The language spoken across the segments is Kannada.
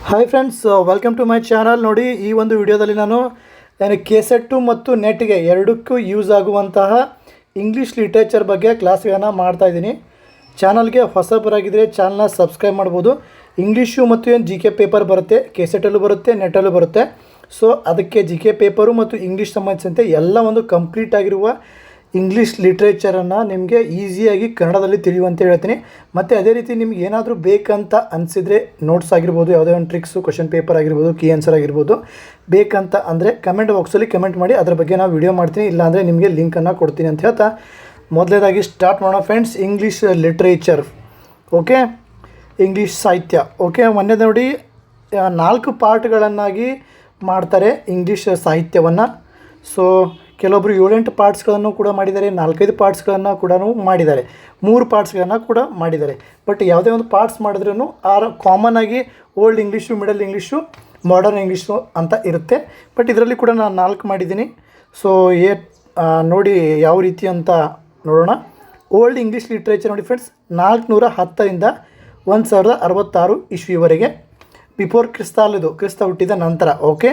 Hi friends, welcome to my channel. ನೋಡಿ, ಈ ಒಂದು ವಿಡಿಯೋದಲ್ಲಿ ನಾನು ಕೆಸೆಟ್ಟು ಮತ್ತು ನೆಟ್ಗೆ ಎರಡಕ್ಕೂ ಯೂಸ್ ಆಗುವಂತಹ ಇಂಗ್ಲೀಷ್ ಲಿಟ್ರೇಚರ್ ಬಗ್ಗೆ ಕ್ಲಾಸ್ಗಳನ್ನು ಮಾಡ್ತಾಯಿದ್ದೀನಿ. ಚಾನಲ್ಗೆ ಹೊಸಬರಾಗಿದ್ದರೆ ಚಾನಲ್ನ ಸಬ್ಸ್ಕ್ರೈಬ್ ಮಾಡ್ಬೋದು. ಇಂಗ್ಲೀಷು ಮತ್ತು ಏನು ಜಿ ಕೆ ಪೇಪರ್ ಬರುತ್ತೆ, ಕೆಸೆಟಲ್ಲೂ ಬರುತ್ತೆ, ನೆಟ್ಟಲ್ಲೂ ಬರುತ್ತೆ. ಸೊ ಅದಕ್ಕೆ ಜಿ ಕೆ ಪೇಪರು ಮತ್ತು ಇಂಗ್ಲೀಷ್ ಸಂಬಂಧಿಸಿದಂತೆ ಎಲ್ಲ ಒಂದು ಕಂಪ್ಲೀಟ್ ಆಗಿರುವ ಇಂಗ್ಲೀಷ್ ಲಿಟ್ರೇಚರನ್ನು ನಿಮಗೆ ಈಸಿಯಾಗಿ ಕನ್ನಡದಲ್ಲಿ ತಿಳಿಯುವಂತೆ ಹೇಳ್ತೀನಿ. ಮತ್ತು ಅದೇ ರೀತಿ ನಿಮ್ಗೆ ಏನಾದರೂ ಬೇಕಂತ ಅನಿಸಿದರೆ ನೋಟ್ಸ್ ಆಗಿರ್ಬೋದು, ಯಾವುದೇ ಒಂದು ಟ್ರಿಕ್ಸು, ಕ್ವಶನ್ ಪೇಪರ್ ಆಗಿರ್ಬೋದು, ಕೀ ಆನ್ಸರ್ ಆಗಿರ್ಬೋದು ಬೇಕಂತ ಅಂದರೆ ಕಮೆಂಟ್ ಬಾಕ್ಸಲ್ಲಿ ಕಮೆಂಟ್ ಮಾಡಿ, ಅದರ ಬಗ್ಗೆ ನಾನು ವಿಡಿಯೋ ಮಾಡ್ತೀನಿ. ಇಲ್ಲಾಂದರೆ ನಿಮಗೆ ಲಿಂಕನ್ನು ಕೊಡ್ತೀನಿ ಅಂತ ಹೇಳ್ತಾ ಮೊದಲೇದಾಗಿ ಸ್ಟಾರ್ಟ್ ಮಾಡೋಣ friends. English literature, okay, English ಸಾಹಿತ್ಯ. ಓಕೆ, ಮೊನ್ನೆ ನೋಡಿ 4 ಪಾರ್ಟ್ಗಳನ್ನಾಗಿ ಮಾಡ್ತಾರೆ ಇಂಗ್ಲೀಷ್ ಸಾಹಿತ್ಯವನ್ನು. ಸೊ ಕೆಲವೊಬ್ಬರು 7-8 ಪಾರ್ಟ್ಸ್ಗಳನ್ನು ಕೂಡ ಮಾಡಿದ್ದಾರೆ, 4-5 ಪಾರ್ಟ್ಸ್ಗಳನ್ನು ಕೂಡ ಮಾಡಿದ್ದಾರೆ, 3 ಪಾರ್ಟ್ಸ್ಗಳನ್ನು ಕೂಡ ಮಾಡಿದ್ದಾರೆ. ಬಟ್ ಯಾವುದೇ ಒಂದು ಪಾರ್ಟ್ಸ್ ಮಾಡಿದ್ರೂ ಕಾಮನ್ ಆಗಿ old English, middle English, modern English ಅಂತ ಇರುತ್ತೆ. ಬಟ್ ಇದರಲ್ಲಿ ಕೂಡ ನಾನು 4 ಮಾಡಿದ್ದೀನಿ. ಸೊ ನೋಡಿ ಯಾವ ರೀತಿ ಅಂತ ನೋಡೋಣ. ಓಲ್ಡ್ ಇಂಗ್ಲೀಷ್ ಲಿಟ್ರೇಚರ್ ನೋಡಿ ಫ್ರೆಂಡ್ಸ್, 410ರಿಂದ 1066 ಇಸ್ವಿವರೆಗೆ, ಬಿಫೋರ್ ಕ್ರಿಸ್ತ ಹುಟ್ಟಿದ ನಂತರ. ಓಕೆ,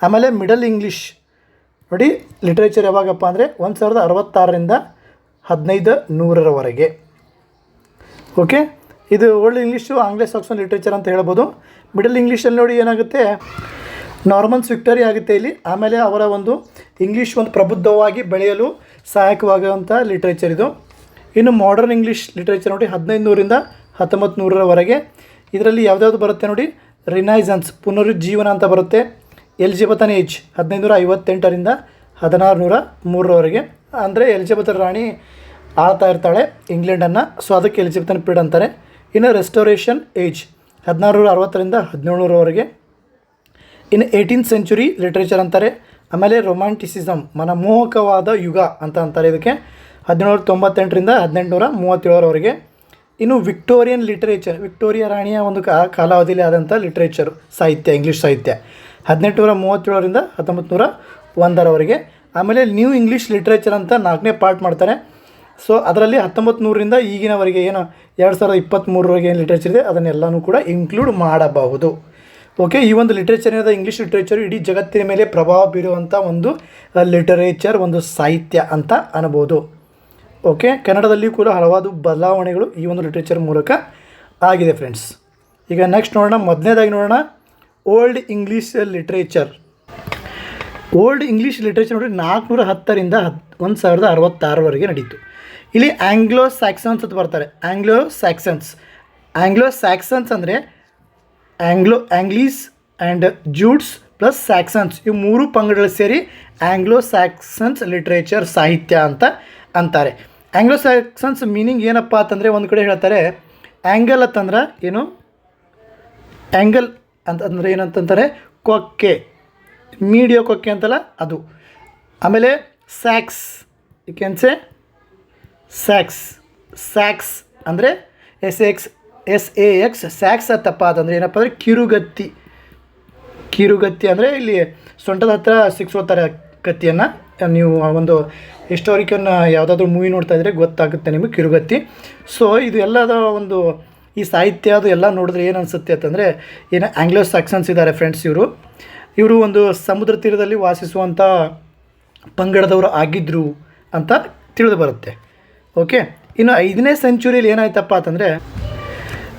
ಆಮೇಲೆ ಮಿಡಲ್ ಇಂಗ್ಲೀಷ್ ನೋಡಿ ಲಿಟ್ರೇಚರ್ ಯಾವಾಗಪ್ಪ ಅಂದರೆ 1066ರಿಂದ 1500ರವರೆಗೆ. ಓಕೆ, ಇದು ಓಲ್ಡ್ ಇಂಗ್ಲೀಷು, ಆಂಗ್ಲ ಸಾಕ್ಸನ್ ಲಿಟ್ರೇಚರ್ ಅಂತ ಹೇಳ್ಬೋದು. ಮಿಡಲ್ ಇಂಗ್ಲೀಷಲ್ಲಿ ನೋಡಿ ಏನಾಗುತ್ತೆ, ನಾರ್ಮನ್ಸ್ ವಿಕ್ಟರಿ ಆಗುತ್ತೆ ಇಲ್ಲಿ. ಆಮೇಲೆ ಅವರ ಒಂದು ಇಂಗ್ಲೀಷ್ ಒಂದು ಪ್ರಬುದ್ಧವಾಗಿ ಬೆಳೆಯಲು ಸಹಾಯಕವಾಗುವಂಥ ಲಿಟ್ರೇಚರ್ ಇದು. ಇನ್ನು ಮಾಡರ್ನ್ ಇಂಗ್ಲೀಷ್ ಲಿಟ್ರೇಚರ್ ನೋಡಿ 1500ರಿಂದ 1900ರವರೆಗೆ. ಇದರಲ್ಲಿ ಯಾವುದ್ಯಾವುದು ಬರುತ್ತೆ ನೋಡಿ, ರಿನೈಸನ್ಸ್ ಪುನರುಜ್ಜೀವನ ಅಂತ ಬರುತ್ತೆ. ಎಲಿಜಬೆತನ್ ಏಜ್ 1558ರಿಂದ 1603ರವರೆಗೆ. ಅಂದರೆ ಎಲಿಜಬೆತ್ ರಾಣಿ ಆಳ್ತಾ ಇರ್ತಾಳೆ ಇಂಗ್ಲೆಂಡನ್ನು, ಸೊ ಅದಕ್ಕೆ ಎಲಿಜಬೆತನ್ ಪೀರಿಯಡ್ ಅಂತಾರೆ. ಇನ್ನು ರೆಸ್ಟೋರೇಷನ್ ಏಜ್ 1660ರಿಂದ 1700ರವರೆಗೆ. ಇನ್ನು 18th ಸೆಂಚುರಿ ಲಿಟ್ರೇಚರ್ ಅಂತಾರೆ. ಆಮೇಲೆ ರೊಮ್ಯಾಂಟಿಸಿಸಮ್, ಮನಮೋಹಕವಾದ ಯುಗ ಅಂತ ಅಂತಾರೆ ಇದಕ್ಕೆ, 1798ರಿಂದ 1837ರವರೆಗೆ. ಇನ್ನು ವಿಕ್ಟೋರಿಯನ್ ಲಿಟ್ರೇಚರ್, ವಿಕ್ಟೋರಿಯಾ ರಾಣಿಯ ಒಂದು ಕಾಲಾವಧಿಯಲ್ಲಿ ಆದಂಥ ಲಿಟ್ರೇಚರು ಸಾಹಿತ್ಯ, ಇಂಗ್ಲೀಷ್ ಸಾಹಿತ್ಯ, 1837ರಿಂದ 1901ರವರೆಗೆ. ಆಮೇಲೆ ನ್ಯೂ ಇಂಗ್ಲೀಷ್ ಲಿಟ್ರೇಚರ್ ಅಂತ 4ನೇ ಪಾರ್ಟ್ ಮಾಡ್ತಾರೆ. ಸೊ ಅದರಲ್ಲಿ 1900ರಿಂದ ಈಗಿನವರೆಗೆ ಏನು 2023ರವರೆಗೆ ಏನು ಲಿಟ್ರೇಚರ್ ಇದೆ ಅದನ್ನೆಲ್ಲನೂ ಕೂಡ ಇನ್ಕ್ಲೂಡ್ ಮಾಡಬಹುದು. ಓಕೆ, ಈ ಒಂದು ಲಿಟ್ರೇಚರ್ ಏನಾದ ಇಂಗ್ಲೀಷ್ ಲಿಟ್ರೇಚರು ಇಡೀ ಜಗತ್ತಿನ ಮೇಲೆ ಪ್ರಭಾವ ಬೀರುವಂಥ ಒಂದು ಲಿಟರೇಚರ್, ಒಂದು ಸಾಹಿತ್ಯ ಅಂತ ಅನ್ಬೋದು. ಓಕೆ, ಕನ್ನಡದಲ್ಲಿ ಕೂಡ ಹಲವಾರು ಬದಲಾವಣೆಗಳು ಈ ಒಂದು ಲಿಟ್ರೇಚರ್ ಮೂಲಕ ಆಗಿದೆ ಫ್ರೆಂಡ್ಸ್. ಈಗ ನೆಕ್ಸ್ಟ್ ನೋಡೋಣ, ಮೊದಲನೇದಾಗಿ ನೋಡೋಣ old English literature. Old English literature ನೋಡಿ 410ರಿಂದ 1066ರವರೆಗೆ ನಡೀತು. ಇಲ್ಲಿ ಆಂಗ್ಲೋ ಸ್ಯಾಕ್ಸನ್ಸ್ ಅಂತ ಬರ್ತಾರೆ. ಆಂಗ್ಲೋ ಸ್ಯಾಕ್ಸನ್ಸ್ ಅಂದರೆ ಆಂಗ್ಲೀಸ್ ಆ್ಯಂಡ್ ಜೂಡ್ಸ್ ಪ್ಲಸ್ ಸ್ಯಾಕ್ಸನ್ಸ್, ಇವು 3 ಪಂಗಡಗಳು ಸೇರಿ ಆಂಗ್ಲೋ ಸ್ಯಾಕ್ಸನ್ಸ್ ಲಿಟ್ರೇಚರ್ ಸಾಹಿತ್ಯ ಅಂತ ಅಂತಾರೆ. ಆಂಗ್ಲೋ ಸ್ಯಾಕ್ಸನ್ಸ್ ಮೀನಿಂಗ್ ಏನಪ್ಪ ಅಂತಂದರೆ, ಒಂದು ಕಡೆ ಹೇಳ್ತಾರೆ ಆ್ಯಂಗಲ್ ಅಂತಂದ್ರೆ ಏನು, ಆ್ಯಂಗಲ್ ಅಂತಂದರೆ ಏನಂತಂತಾರೆ, ಕೊಕ್ಕೆ, ಮೀಡಿಯೋ ಕೊಕ್ಕೆ ಅಂತಲ್ಲ ಅದು. ಆಮೇಲೆ sax, you can say sax ಅಂದರೆ SAX ಸ್ಯಾಕ್ಸ್ ಅಂತಪ್ಪ ಅಂತಂದರೆ ಏನಪ್ಪ ಅಂದರೆ ಕಿರುಗತ್ತಿ ಅಂದರೆ ಇಲ್ಲಿ ಸೊಂಟದ ಹತ್ರ ಸಿಕ್ಸೋತಾರೆ ಕತ್ತಿಯನ್ನು. ನೀವು ಒಂದು ಹಿಸ್ಟಾರಿಕನ್ ಯಾವುದಾದ್ರೂ ಮೂವಿ ನೋಡ್ತಾ ಇದ್ದರೆ ಗೊತ್ತಾಗುತ್ತೆ ನಿಮಗೆ ಕಿರುಗತ್ತಿ. ಸೊ ಇದು ಎಲ್ಲದ ಒಂದು ಈ ಸಾಹಿತ್ಯ ಅದು ಎಲ್ಲ ನೋಡಿದ್ರೆ ಏನು ಅನಿಸುತ್ತೆ ಅಂತಂದರೆ, ಏನು ಆಂಗ್ಲೋ ಸ್ಯಾಕ್ಸನ್ಸ್ ಇದ್ದಾರೆ ಫ್ರೆಂಡ್ಸ್, ಇವರು ಒಂದು ಸಮುದ್ರ ತೀರದಲ್ಲಿ ವಾಸಿಸುವಂಥ ಪಂಗಡದವರು ಆಗಿದ್ದರು ಅಂತ ತಿಳಿದು ಬರುತ್ತೆ. ಓಕೆ, ಇನ್ನು 5ನೇ ಸೆಂಚುರಿಯಲ್ಲಿ ಏನಾಯ್ತಪ್ಪ ಅಂತಂದರೆ,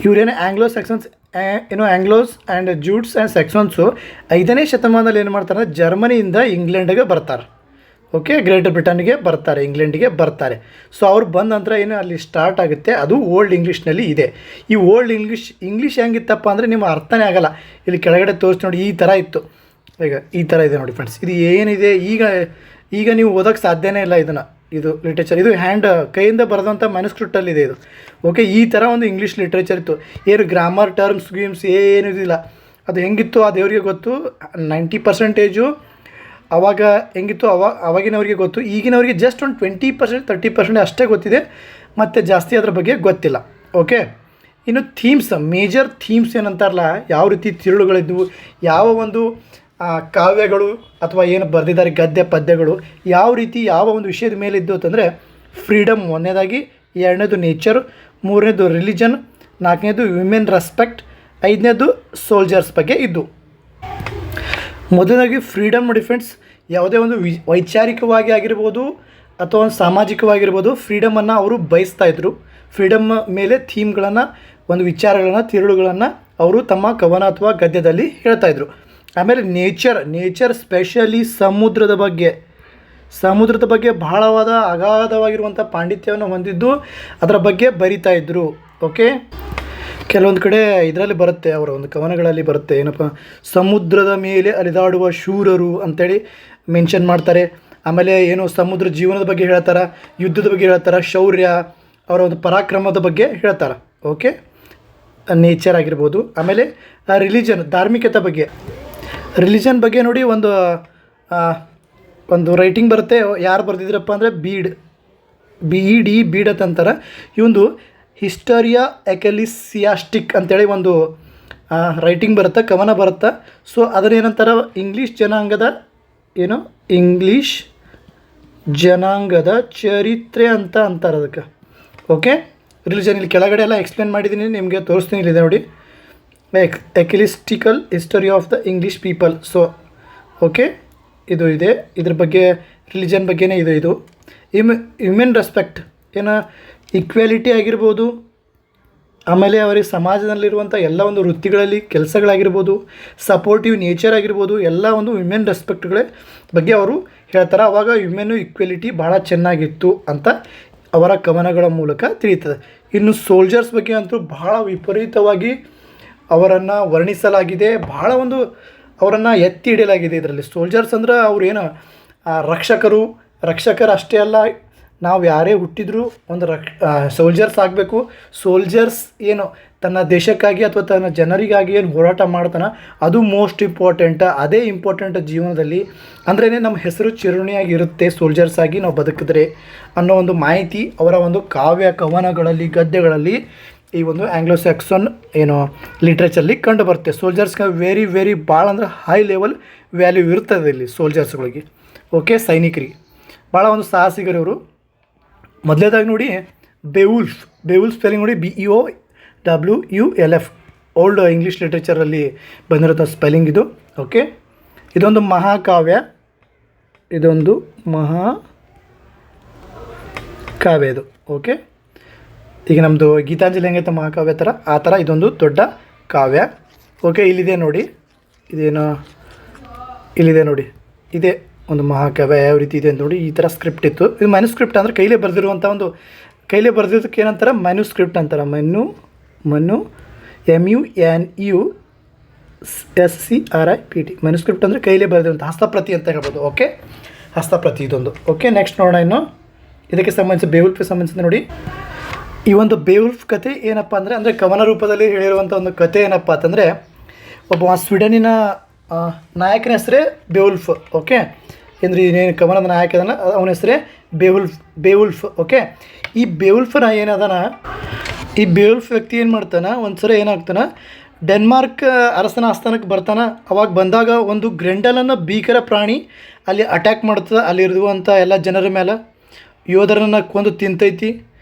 ಇವರೇನು ಆಂಗ್ಲೋ ಸ್ಯಾಕ್ಸನ್ಸ್ ಆಂಗ್ಲೋಸ್ ಆ್ಯಂಡ್ ಜೂಡ್ಸ್ ಆ್ಯಂಡ್ ಸ್ಯಾಕ್ಸನ್ಸು 5ನೇ ಶತಮಾನದಲ್ಲಿ ಏನು ಮಾಡ್ತಾರೆ, ಜರ್ಮನಿಯಿಂದ ಇಂಗ್ಲೆಂಡಿಗೆ ಬರ್ತಾರೆ. ಓಕೆ, ಗ್ರೇಟರ್ ಬ್ರಿಟನ್ಗೆ ಬರ್ತಾರೆ, ಇಂಗ್ಲೆಂಡಿಗೆ ಬರ್ತಾರೆ. ಸೊ ಅವ್ರು ಬಂದ ನಂತರ ಏನು ಅಲ್ಲಿ ಸ್ಟಾರ್ಟ್ ಆಗುತ್ತೆ, ಅದು ಓಲ್ಡ್ ಇಂಗ್ಲೀಷ್ನಲ್ಲಿ ಇದೆ. ಈ ಓಲ್ಡ್ ಇಂಗ್ಲೀಷ್ ಹೆಂಗಿತ್ತಪ್ಪ ಅಂದರೆ ನಿಮಗೆ ಅರ್ಥನೇ ಆಗೋಲ್ಲ. ಇಲ್ಲಿ ಕೆಳಗಡೆ ತೋರಿಸಿ ನೋಡಿ, ಈ ಥರ ಇತ್ತು. ಈಗ ಈ ಥರ ಇದೆ ನೋಡಿ ಫ್ರೆಂಡ್ಸ್. ಇದು ಏನಿದೆ ಈಗ ನೀವು ಓದೋಕ್ಕೆ ಸಾಧ್ಯನೇ ಇಲ್ಲ ಇದನ್ನು. ಇದು ಲಿಟ್ರೇಚರ್, ಇದು ಕೈಯಿಂದ ಬರೆದಂಥ ಮ್ಯಾನುಸ್ಕ್ರಿಪ್ಟಲ್ಲಿದೆ ಇದು. ಓಕೆ, ಈ ಥರ ಒಂದು ಇಂಗ್ಲೀಷ್ ಲಿಟ್ರೇಚರ್ ಇತ್ತು. ಏನು ಗ್ರಾಮರ್ ಟರ್ಮ್ಸ್ ಗೀಮ್ಸ್ ಏನೂ ಇದಿಲ್ಲ. ಅದು ಹೆಂಗಿತ್ತು ಆ ದೇವರಿಗೆ ಗೊತ್ತು. 90% ಅವಾಗ ಹೆಂಗಿತ್ತು ಅವಾಗಿನವ್ರಿಗೆ ಗೊತ್ತು. ಈಗಿನವರಿಗೆ ಜಸ್ಟ್ ಒಂದು 20% 30% ಅಷ್ಟೇ ಗೊತ್ತಿದೆ, ಮತ್ತು ಜಾಸ್ತಿ ಅದ್ರ ಬಗ್ಗೆ ಗೊತ್ತಿಲ್ಲ. ಓಕೆ, ಇನ್ನು ಮೇಜರ್ ಥೀಮ್ಸ್ ಏನಂತಾರಲ್ಲ, ಯಾವ ರೀತಿ ತಿರುಳುಗಳಿದ್ವು, ಯಾವ ಒಂದು ಕಾವ್ಯಗಳು ಅಥವಾ ಏನು ಬರೆದಿದ್ದಾರೆ ಗದ್ಯ ಪದ್ಯಗಳು ಯಾವ ರೀತಿ ಯಾವ ಒಂದು ವಿಷಯದ ಮೇಲೆ ಇದ್ದು ಅಂತಂದರೆ, ಫ್ರೀಡಮ್ ಒಂದನೇದಾಗಿ, 2ನೇದು ನೇಚರ್, 3ನೇದು ರಿಲಿಜನ್, 4ನೇದು ವಿಮೆನ್ ರೆಸ್ಪೆಕ್ಟ್, ಐದನೇದು ಸೋಲ್ಜರ್ಸ್ ಬಗ್ಗೆ ಇದ್ದು. ಮೊದಲನೇದಾಗಿ ಫ್ರೀಡಮ್ ಡಿಫೆನ್ಸ್. ಯಾವುದೇ ಒಂದು ವೈಚಾರಿಕವಾಗಿ ಆಗಿರ್ಬೋದು ಅಥವಾ ಒಂದು ಸಾಮಾಜಿಕವಾಗಿರ್ಬೋದು ಫ್ರೀಡಮನ್ನು ಅವರು ಬಯಸ್ತಾಯಿದ್ರು. ಫ್ರೀಡಮ್ ಮೇಲೆ ಥೀಮ್ಗಳನ್ನು, ಒಂದು ವಿಚಾರಗಳನ್ನು, ತಿರುಳುಗಳನ್ನು ಅವರು ತಮ್ಮ ಕವನ ಅಥವಾ ಗದ್ಯದಲ್ಲಿ ಹೇಳ್ತಾಯಿದ್ರು. ಆಮೇಲೆ ನೇಚರ್ ಸ್ಪೆಷಲಿ ಸಮುದ್ರದ ಬಗ್ಗೆ ಬಹಳವಾದ ಅಗಾಧವಾಗಿರುವಂಥ ಪಾಂಡಿತ್ಯವನ್ನು ಹೊಂದಿದ್ದು ಅದರ ಬಗ್ಗೆ ಬರಿತಾ ಇದ್ದರು. ಓಕೆ, ಕೆಲವೊಂದು ಕಡೆ ಇದರಲ್ಲಿ ಬರುತ್ತೆ, ಅವರ ಒಂದು ಕವನಗಳಲ್ಲಿ ಬರುತ್ತೆ, ಏನಪ್ಪ, ಸಮುದ್ರದ ಮೇಲೆ ಅಲಿದಾಡುವ ಶೂರರು ಅಂಥೇಳಿ ಮೆನ್ಷನ್ ಮಾಡ್ತಾರೆ. ಆಮೇಲೆ ಏನು ಸಮುದ್ರ ಜೀವನದ ಬಗ್ಗೆ ಹೇಳ್ತಾರೆ, ಯುದ್ಧದ ಬಗ್ಗೆ ಹೇಳ್ತಾರೆ, ಶೌರ್ಯ, ಅವರ ಒಂದು ಪರಾಕ್ರಮದ ಬಗ್ಗೆ ಹೇಳ್ತಾರೆ. ಓಕೆ, ನೇಚರ್ ಆಗಿರ್ಬೋದು. ಆಮೇಲೆ ರಿಲಿಜನ್, ಧಾರ್ಮಿಕತೆ ಬಗ್ಗೆ. ರಿಲಿಜನ್ ಬಗ್ಗೆ ನೋಡಿ ಒಂದು ರೈಟಿಂಗ್ ಬರುತ್ತೆ. ಯಾರು ಬರೆದಿದ್ರಪ್ಪ ಅಂದರೆ ಬೀಡ್ ಅಂತಾರೆ. ಇವೊಂದು ಹಿಸ್ಟರಿಯಾ ಎಕಲಿಸಿಯಾಸ್ಟಿಕ್ ಅಂತೇಳಿ ಒಂದು ರೈಟಿಂಗ್ ಬರುತ್ತೆ, ಕವನ ಬರುತ್ತೆ. ಸೊ ಅದನ್ನೇನಂತಾರೆ, ಇಂಗ್ಲೀಷ್ ಜನಾಂಗದ ಚರಿತ್ರೆ ಅಂತ ಅಂತಾರೆ ಅದಕ್ಕೆ. ಓಕೆ, ರಿಲಿಜನ್ ಇಲ್ಲಿ ಕೆಳಗಡೆ ಎಲ್ಲ ಎಕ್ಸ್ಪ್ಲೇನ್ ಮಾಡಿದ್ದೀನಿ, ನಿಮಗೆ ತೋರಿಸ್ತೀನಿ. ಇಲ್ಲಿದೆ ನೋಡಿ, ecclesiastical history of the English people. So okay, ಇದು ಇದೆ, ಇದ್ರ ಬಗ್ಗೆ ರಿಲಿಜನ್ ಬಗ್ಗೆನೇ ಇದು. ಹ್ಯೂಮನ್ ರೆಸ್ಪೆಕ್ಟ್, ಏನು ಈಕ್ವಾಲಿಟಿ ಆಗಿರ್ಬೋದು. ಆಮೇಲೆ ಅವರಿಗೆ ಸಮಾಜದಲ್ಲಿರುವಂಥ ಎಲ್ಲ ಒಂದು ವೃತ್ತಿಗಳಲ್ಲಿ ಕೆಲಸಗಳಾಗಿರ್ಬೋದು, ಸಪೋರ್ಟಿವ್ ನೇಚರ್ ಆಗಿರ್ಬೋದು, ಎಲ್ಲ ಒಂದು ವಿಮೆನ್ ರೆಸ್ಪೆಕ್ಟ್ಗಳ ಬಗ್ಗೆ ಅವರು ಹೇಳ್ತಾರೆ. ಆವಾಗ ವಿಮೆನ್ನು ಈಕ್ವಾಲಿಟಿ ಭಾಳ ಚೆನ್ನಾಗಿತ್ತು ಅಂತ ಅವರ ಕವನಗಳ ಮೂಲಕ ತಿಳಿಯುತ್ತದೆ. ಇನ್ನು ಸೋಲ್ಜರ್ಸ್ ಬಗ್ಗೆ ಅಂತೂ ಬಹಳ ವಿಪರೀತವಾಗಿ ಅವರನ್ನು ವರ್ಣಿಸಲಾಗಿದೆ, ಬಹಳ ಒಂದು ಅವರನ್ನು ಎತ್ತಿ ಹಿಡಿಯಲಾಗಿದೆ ಇದರಲ್ಲಿ. ಸೋಲ್ಜರ್ಸ್ ಅಂದ್ರೆ ಅವ್ರು ಏನು ರಕ್ಷಕರು ಅಷ್ಟೇ ಅಲ್ಲ, ನಾವು ಯಾರೇ ಹುಟ್ಟಿದ್ರು ಒಂದು ಸೋಲ್ಜರ್ಸ್ ಆಗಬೇಕು. ಸೋಲ್ಜರ್ಸ್ ಏನು ತನ್ನ ದೇಶಕ್ಕಾಗಿ ಅಥವಾ ತನ್ನ ಜನರಿಗಾಗಿ ಏನು ಹೋರಾಟ ಮಾಡ್ತಾನೆ ಅದು ಮೋಸ್ಟ್ ಇಂಪಾರ್ಟೆಂಟ್. ಅದೇ ಇಂಪಾರ್ಟೆಂಟ್ ಜೀವನದಲ್ಲಿ. ಅಂದ್ರೇ ನಮ್ಮ ಹೆಸರು ಚಿರುಣಿಯಾಗಿರುತ್ತೆ ಸೋಲ್ಜರ್ಸ್ ಆಗಿ ನಾವು ಬದುಕಿದ್ರೆ ಅನ್ನೋ ಒಂದು ಮಾಹಿತಿ ಅವರ ಒಂದು ಕಾವ್ಯ ಕವನಗಳಲ್ಲಿ, ಗದ್ಯಗಳಲ್ಲಿ, ಈ ಒಂದು ಆಂಗ್ಲೋ ಸ್ಯಾಕ್ಸನ್ ಏನು ಲಿಟ್ರೇಚರ್ಲಿ ಕಂಡು ಬರುತ್ತೆ. ಸೋಲ್ಜರ್ಸ್ಗೆ ವೆರಿ ಭಾಳ ಅಂದ್ರೆ ಹೈ ಲೆವೆಲ್ ವ್ಯಾಲ್ಯೂ ಇರ್ತದೆ ಇಲ್ಲಿ ಸೋಲ್ಜರ್ಸ್ಗಳಿಗೆ. ಓಕೆ, ಸೈನಿಕರಿಗೆ ಭಾಳ ಒಂದು ಸಾಹಸಿಗರು ಇವರು. ಮೊದಲೇದಾಗಿ ನೋಡಿ ಬೇವುಲ್ಫ್ ಸ್ಪೆಲ್ಲಿಂಗ್ ನೋಡಿ, BEOWULF. ಓಲ್ಡ್ ಇಂಗ್ಲೀಷ್ ಲಿಟ್ರೇಚರಲ್ಲಿ ಬಂದಿರೋ ಸ್ಪೆಲ್ಲಿಂಗ್ ಇದು. ಓಕೆ, ಇದೊಂದು ಮಹಾಕಾವ್ಯ ಇದು. ಓಕೆ, ಈಗ ನಮ್ಮದು ಗೀತಾಂಜಲಿ ಹೆಂಗೈತೆ ಮಹಾಕಾವ್ಯ ಥರ, ಆ ಥರ ಇದೊಂದು ದೊಡ್ಡ ಕಾವ್ಯ. ಓಕೆ, ಇಲ್ಲಿದೆ ನೋಡಿ, ಇಲ್ಲಿದೆ ನೋಡಿ, ಇದೇ ಒಂದು ಮಹಾಕಾವ್ಯ ಯಾವ ರೀತಿ ಇದೆ ಅಂತ ನೋಡಿ. ಈ ಥರ ಸ್ಕ್ರಿಪ್ಟ್ ಇತ್ತು. ಇದು ಮ್ಯಾನ್ಯುಸ್ಕ್ರಿಪ್ಟ್ ಅಂದರೆ ಕೈಲೇ ಬರೆದಿರುವಂಥ ಒಂದು, ಕೈಲೇ ಬರೆದಿದ್ದಕ್ಕೆ ಏನಂತಾರೆ, ಮ್ಯಾನ್ಯುಸ್ಕ್ರಿಪ್ಟ್ ಅಂತಾರೆ. MUNUSCRIPT. ಮ್ಯಾನ್ಯುಸ್ಕ್ರಿಪ್ಟ್ ಅಂದರೆ ಕೈಲೇ ಬರೆದಿರುವಂಥ ಹಸ್ತಪ್ರತಿ ಅಂತ ಹೇಳ್ಬೋದು. ಓಕೆ, ಹಸ್ತಪ್ರತಿ ಇದೊಂದು. ಓಕೆ, ನೆಕ್ಸ್ಟ್ ನೋಡೋಣ. ಇನ್ನು ಇದಕ್ಕೆ ಸಂಬಂಧಿಸಿ ಬೇವುಲ್ಫ್ಗೆ ಸಂಬಂಧಿಸಿದ ನೋಡಿ, ಈ ಒಂದು ಬೇವುಲ್ಫ್ ಕತೆ ಏನಪ್ಪ ಅಂದರೆ ಕವನ ರೂಪದಲ್ಲಿ ಹೇಳಿರುವಂಥ ಒಂದು ಕತೆ ಏನಪ್ಪ ಅಂತಂದರೆ, ಒಬ್ಬ ಸ್ವೀಡನಿನ ನಾಯಕನ ಹೆಸರೇ ಬೇವುಲ್ಫ್. ಓಕೆ, ಅಂದರೆ ಏನೇನು ಕವನದ ನಾಯಕ ಅದನ್ನು ಅವನ ಹೆಸರೇ ಬೇವುಲ್ಫ್. ಓಕೆ, ಈ ಬೇವುಲ್ಫನ ಏನದನ, ಈ ಬೇವುಲ್ಫ್ ವ್ಯಕ್ತಿ ಏನು ಮಾಡ್ತಾನೆ, ಒಂದು ಸರಿ ಏನಾಗ್ತಾನೆ, ಡೆನ್ಮಾರ್ಕ್ ಅರಸನ ಆಸ್ಥಾನಕ್ಕೆ ಬರ್ತಾನೆ. ಅವಾಗ ಬಂದಾಗ ಒಂದು ಗ್ರೆಂಡಲನ್ನು ಭೀಕರ ಪ್ರಾಣಿ ಅಲ್ಲಿ ಅಟ್ಯಾಕ್ ಮಾಡ್ತದೆ. ಅಲ್ಲಿರುವಂಥ ಎಲ್ಲ ಜನರ ಮೇಲೆ, ಯೋಧರನ್ನು ಕೊಂದು ತಿಂತೈತಿ.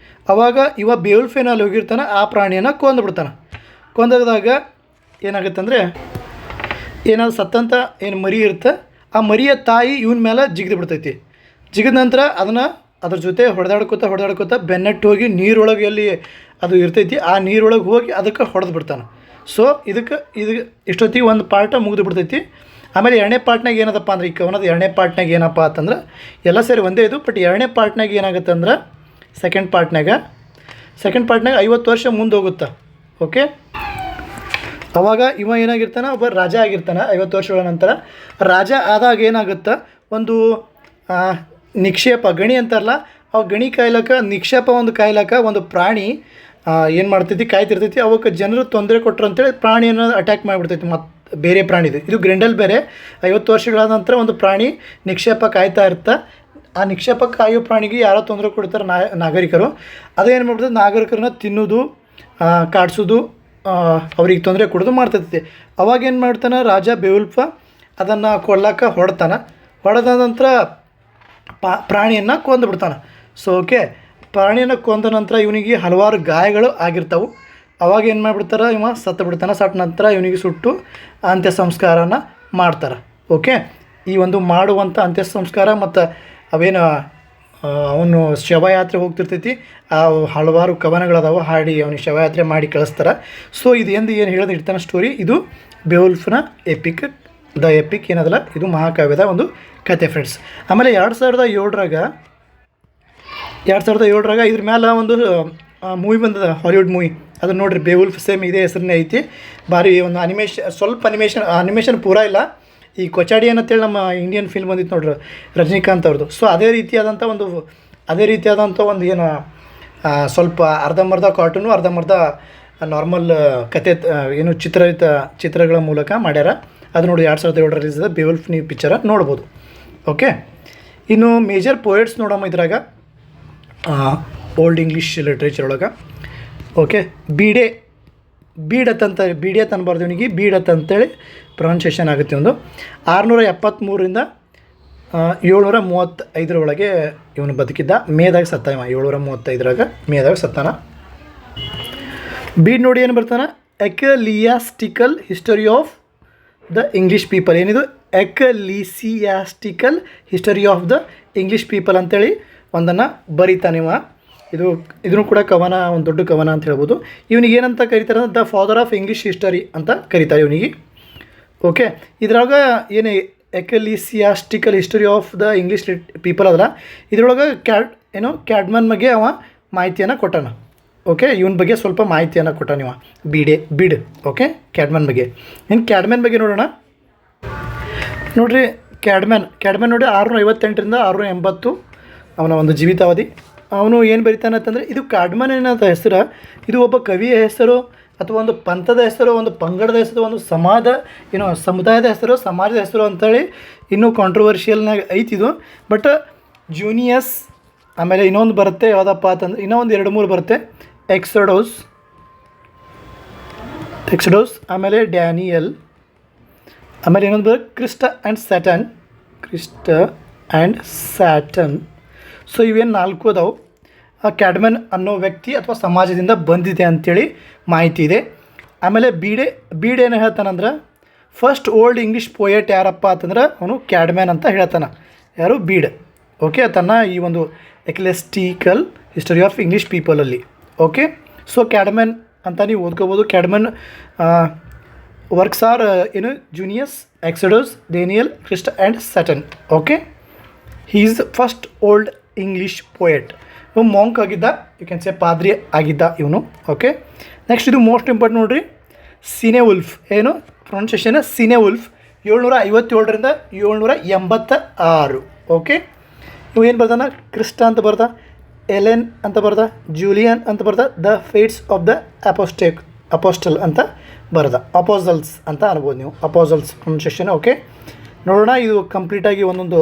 ಅವಾಗ ಇವ ಬೇವುಲ್ಫ್ ಏನು ಅಲ್ಲಿ ಹೋಗಿರ್ತಾನೆ, ಆ ಪ್ರಾಣಿಯನ್ನು ಕೊಂದುಬಿಡ್ತಾನೆ. ಕೊಂದಾಗ ಏನಾಗುತ್ತೆ ಅಂದರೆ, ಏನಾದ್ರು ಸತ್ತಂತ ಏನು ಮರಿ ಇರುತ್ತೆ, ಆ ಮರಿಯ ತಾಯಿ ಇವನ ಮೇಲೆ ಜಿಗಿದು ಬಿಡ್ತೈತಿ. ಜಿಗಿದ ನಂತರ ಅದ್ರ ಜೊತೆ ಹೊಡೆದಾಡ್ಕೋತ ಬೆನ್ನಟ್ಟು ಹೋಗಿ ನೀರೊಳಗೆ ಎಲ್ಲಿ ಅದು ಇರ್ತೈತಿ ಆ ನೀರೊಳಗೆ ಹೋಗಿ ಅದಕ್ಕೆ ಹೊಡೆದು ಬಿಡ್ತಾನೆ. ಸೊ ಇದು ಇಷ್ಟೊತ್ತಿಗೆ ಒಂದು ಪಾರ್ಟ ಮುಗಿದು ಬಿಡ್ತೈತಿ. ಆಮೇಲೆ ಎರಡನೇ ಪಾರ್ಟ್ನಾಗ ಏನದಪ್ಪ ಅಂದ್ರೆ, ಈ ಕವನದ ಎರಡನೇ ಪಾರ್ಟ್ನಾಗ ಏನಪ್ಪ ಅಂತಂದ್ರೆ, ಎಲ್ಲ ಸೇರಿ ಒಂದೇ ಇದು, ಬಟ್ ಎರಡನೇ ಪಾರ್ಟ್ನಾಗ ಏನಾಗುತ್ತೆ ಅಂದ್ರೆ, ಸೆಕೆಂಡ್ ಪಾರ್ಟ್ನಾಗ 50 ವರ್ಷ ಮುಂದೆ ಹೋಗುತ್ತೆ. ಓಕೆ, ಅವಾಗ ಇವ ಏನಾಗಿರ್ತಾನೆ, ಒಬ್ಬ ರಾಜ ಆಗಿರ್ತಾನೆ. 50 ವರ್ಷಗಳ ನಂತರ ರಾಜ ಆದಾಗ ಏನಾಗುತ್ತೆ, ಒಂದು ನಿಕ್ಷೇಪ ಗಣಿ ಅಂತಾರಲ್ಲ, ಅವು ಗಣಿ ಕಾಯ್ಲಕ್ಕ, ನಿಕ್ಷೇಪ ಒಂದು ಕಾಯ್ಲಕ್ಕ ಒಂದು ಪ್ರಾಣಿ ಏನು ಮಾಡ್ತೈತಿ, ಕಾಯ್ತಿರ್ತೈತಿ. ಅವಕ್ಕೆ ಜನರು ತೊಂದರೆ ಕೊಟ್ಟರು ಅಂತೇಳಿ ಪ್ರಾಣಿಯನ್ನು ಅಟ್ಯಾಕ್ ಮಾಡಿಬಿಡ್ತೈತಿ. ಮತ್ತು ಬೇರೆ ಪ್ರಾಣಿದು ಇದು ಗ್ರೆಂಡಲ್ ಬೇರೆ. 50 ವರ್ಷಗಳ ನಂತರ ಒಂದು ಪ್ರಾಣಿ ನಿಕ್ಷೇಪ ಕಾಯ್ತಾ ಇರ್ತಾ, ಆ ನಿಕ್ಷೇಪ ಕಾಯೋ ಪ್ರಾಣಿಗೆ ಯಾರೋ ತೊಂದರೆ ಕೊಡ್ತಾರೆ ನಾಗರಿಕರು. ಅದೇನು ಮಾಡ್ಬಿಡ್ತದೆ, ನಾಗರಿಕರನ್ನ ತಿನ್ನೋದು, ಕಾಡಿಸೋದು, ಅವ್ರಿಗೆ ತೊಂದರೆ ಕೊಡೋದು ಮಾಡ್ತೈತಿ. ಅವಾಗೇನು ಮಾಡ್ತಾನೆ ರಾಜ ಬೇವುಲ್ಫ, ಅದನ್ನು ಕೊಲ್ಲಕ್ಕೆ ಹೊಡೆದ ನಂತರ ಪ್ರಾಣಿಯನ್ನು ಕೊಂದುಬಿಡ್ತಾನೆ. ಸೊ ಓಕೆ, ಪ್ರಾಣಿಯನ್ನು ಕೊಂದ ನಂತರ ಇವನಿಗೆ ಹಲವಾರು ಗಾಯಗಳು ಆಗಿರ್ತಾವೆ. ಅವಾಗ ಏನು ಮಾಡಿಬಿಡ್ತಾರೆ, ಇವ ಸತ್ತು ಬಿಡ್ತಾನೆ. ಸತ್ತ ನಂತರ ಇವನಿಗೆ ಸುಟ್ಟು ಅಂತ್ಯ ಸಂಸ್ಕಾರನ ಮಾಡ್ತಾರೆ. ಓಕೆ, ಈ ಒಂದು ಮಾಡುವಂಥ ಅಂತ್ಯ ಸಂಸ್ಕಾರ ಮತ್ತು ಅವೇನು ಅವನು ಶವಯಾತ್ರೆ ಹೋಗ್ತಿರ್ತೈತಿ, ಆ ಹಲವಾರು ಕವನಗಳದಾವ, ಹಾಡಿ ಅವನಿಗೆ ಶವಯಾತ್ರೆ ಮಾಡಿ ಕಳಿಸ್ತಾರೆ. ಸೊ ಇದು ಏನು ಹೇಳೋದು ಇರ್ತಾನೆ ಸ್ಟೋರಿ, ಇದು ಬೇವುಲ್ಫ್ನ ಎಪಿಕ್, ದ ಎಪಿಕ್ ಏನದಲ್ಲ, ಇದು ಮಹಾಕಾವ್ಯದ ಒಂದು ಕತೆ ಫ್ರೆಂಡ್ಸ್. ಆಮೇಲೆ 2007 ಇದ್ರ ಮೇಲೆ ಒಂದು ಮೂವಿ ಬಂದದ, ಹಾಲಿವುಡ್ ಮೂವಿ, ಅದನ್ನು ನೋಡಿರಿ, ಬೇವುಲ್ಫ್ ಸೇಮ್ ಇದೇ ಹೆಸರನ್ನೇ ಐತಿ. ಭಾರಿ ಒಂದು ಸ್ವಲ್ಪ ಅನಿಮೇಷನ್ ಪೂರಾ ಇಲ್ಲ. ಈ ಕೊಚಾಡಿ ಏನಂತೇಳಿ ನಮ್ಮ ಇಂಡಿಯನ್ ಫಿಲ್ಮ್ ಬಂದಿತ್ತು ನೋಡ್ರಿ, ರಜನಿಕಾಂತ್ ಅವ್ರದ್ದು. ಸೊ ಅದೇ ರೀತಿಯಾದಂಥ ಒಂದು ಏನು ಸ್ವಲ್ಪ ಅರ್ಧಂಬರ್ಧ ಕಾರ್ಟೂನು, ಅರ್ಧಂಬರ್ಧ ನಾರ್ಮಲ್ ಕತೆ, ಏನು ಚಿತ್ರಗಳ ಮೂಲಕ ಮಾಡ್ಯಾರ. ಅದು ನೋಡಿ 2007 ರಿಲೀಸ್ ಇದೆ ಬೇವುಲ್ಫ್, ನೀವು ಪಿಕ್ಚರ ನೋಡ್ಬೋದು. ಓಕೆ, ಇನ್ನು ಮೇಜರ್ ಪೋಯೆಟ್ಸ್ ನೋಡಮ್ಮ ಇದ್ರಾಗ ಓಲ್ಡ್ ಇಂಗ್ಲೀಷ್ ಲಿಟ್ರೇಚರ್ ಒಳಗೆ. ಓಕೆ, ಬೀಡತ್ ಅನ್ಬಾರ್ದು ಇವನಿಗೆ, ಬೀಡತ್ ಅಂತೇಳಿ ಪ್ರೊನೌನ್ಸಿಯೇಷನ್ ಆಗುತ್ತೆ. ಒಂದು 673ರಿಂದ 735 ಒಳಗೆ ಇವನು ಬದುಕಿದ್ದ. ಮೇದಾಗ ಸತ್ತ ಇವ, 735 ಮೇದಾಗ ಸತ್ತಾನ. ಬೀಡ್ ನೋಡಿ ಏನು ಬರ್ತಾನೆ, ecclesiastical history of the English people. ಏನಿದು ecclesiastical history of the English people ಅಂತೇಳಿ ಒಂದನ್ನು ಬರೀತಾನಿವ. ಇದನ್ನು ಕೂಡ ಕವನ, ಒಂದು ದೊಡ್ಡ ಕವನ ಅಂತ ಹೇಳ್ಬೋದು. ಇವನಿಗೆ ಏನಂತ ಕರೀತಾರೆ ಅಂದರೆ the father of English history ಅಂತ ಕರೀತಾರೆ ಇವನಿಗೆ. ಓಕೆ, ಇದ್ರೊಳಗೆ ಏನು ecclesiastical history of the English people ಅದಲ್ಲ, ಇದ್ರೊಳಗೆ ಕ್ಯಾಡ್ಮನ್ ಬಗ್ಗೆ ಅವ ಮಾಹಿತಿಯನ್ನು ಕೊಟ್ಟಾನ. ಓಕೆ, ಇವನ ಬಗ್ಗೆ ಸ್ವಲ್ಪ ಮಾಹಿತಿಯನ್ನು ಕೊಟ್ಟಾನ ಇವ, ಬೀಡ್. ಓಕೆ, ಕ್ಯಾಡ್ಮನ್ ಬಗ್ಗೆ. ಇನ್ನು ಕ್ಯಾಡ್ಮನ್ ಬಗ್ಗೆ ನೋಡೋಣ. ನೋಡಿರಿ, ಕ್ಯಾಡ್ಮನ್ ನೋಡಿ 658ರಿಂದ 680 ಅವನ ಒಂದು ಜೀವಿತಾವಧಿ. ಅವನು ಏನು ಬರೀತಾನೆ ಅಂತಂದರೆ, ಇದು ಕ್ಯಾಡ್ಮನ್ ಏನಂತ ಹೆಸರು, ಇದು ಒಬ್ಬ ಕವಿಯ ಹೆಸರು ಅಥವಾ ಒಂದು ಪಂಥದ ಹೆಸರು, ಒಂದು ಪಂಗಡದ ಹೆಸರು, ಒಂದು ಸಮುದಾಯದ ಹೆಸರು, ಸಮಾಜದ ಹೆಸರು ಅಂತೇಳಿ ಇನ್ನೂ ಕಾಂಟ್ರವರ್ಷಿಯಲ್ನಾಗ ಐತಿದು. ಬಟ್ ಜೂನಿಯಸ್, ಆಮೇಲೆ ಇನ್ನೊಂದು ಬರುತ್ತೆ ಯಾವುದಪ್ಪ ಅಂತಂದ್ರೆ, ಇನ್ನೊಂದು 2-3 ಬರುತ್ತೆ, ಎಕ್ಸಡೋಸ್, ಆಮೇಲೆ ಡ್ಯಾನಿಯಲ್, ಆಮೇಲೆ ಇನ್ನೊಂದು ಬರುತ್ತೆ ಕ್ರಿಸ್ಟ ಆ್ಯಂಡ್ ಸ್ಯಾಟನ್. ಸೊ ಇವೇನು 4 ಅದಾವು. ಕ್ಯಾಡ್ಮನ್ ಅನ್ನೋ ವ್ಯಕ್ತಿ ಅಥವಾ ಸಮಾಜದಿಂದ ಬಂದಿದೆ ಅಂಥೇಳಿ ಮಾಹಿತಿ ಇದೆ. ಆಮೇಲೆ ಬೀಡ್ ಏನು ಹೇಳ್ತಾನಂದ್ರೆ, ಫಸ್ಟ್ ಓಲ್ಡ್ ಇಂಗ್ಲೀಷ್ ಪೋಯೆಟ್ ಯಾರಪ್ಪ ಅಂತಂದ್ರೆ ಅವನು ಕ್ಯಾಡ್ಮನ್ ಅಂತ ಹೇಳ್ತಾನೆ. ಯಾರು? ಬೀಡ್. ಓಕೆ, ತನ್ನ ಈ ಒಂದು ಎಕ್ಲೆಸ್ಟಿಕಲ್ ಹಿಸ್ಟರಿ ಆಫ್ ಇಂಗ್ಲೀಷ್ ಪೀಪಲಲ್ಲಿ. ಓಕೆ, ಸೊ ಕ್ಯಾಡ್ಮನ್ ಅಂತ ನೀವು ಓದ್ಕೋಬೋದು. Caedmon works are Junius, Exodus, Daniel, Christ and Satan. Okay, he is first old English poet. ಇವು ಮಾಂಕ್ ಆಗಿದ್ದ, ಯು ಕ್ಯಾನ್ ಸೇ ಪಾದ್ರಿ ಆಗಿದ್ದ ಇವನು. ಓಕೆ, ನೆಕ್ಸ್ಟ್ ಇದು ಮೋಸ್ಟ್ ಇಂಪಾರ್ಟೆಂಟ್ ನೋಡಿರಿ, ಸಿನೆವುಲ್ಫ್. ಏನು ಪ್ರೊನೌನ್ಸಿಯೇಷನ್? ಸಿನೆವುಲ್ಫ್. 757ರಿಂದ 786. ಓಕೆ, ಇವು ಏನು ಬರ್ದಾನ? ಕ್ರಿಸ್ಟ ಅಂತ ಬರ್ದ, ಎಲೆನ್ ಅಂತ ಬರ್ದ, ಜೂಲಿಯನ್ ಅಂತ ಬರ್ದ, ದ ಫೇಟ್ಸ್ ಆಫ್ ದ ಅಪೋಸ್ಟಲ್ ಅಂತ ಬರ್ದ. ಅಪೋಸಲ್ಸ್ ಅಂತ ಅನ್ಬೋದು ನೀವು, ಅಪೋಸಲ್ಸ್ ಪ್ರೊನೌನ್ಸಿಯೇಷನ್. ಓಕೆ, ನೋಡೋಣ. ಇದು ಕಂಪ್ಲೀಟಾಗಿ ಒಂದೊಂದು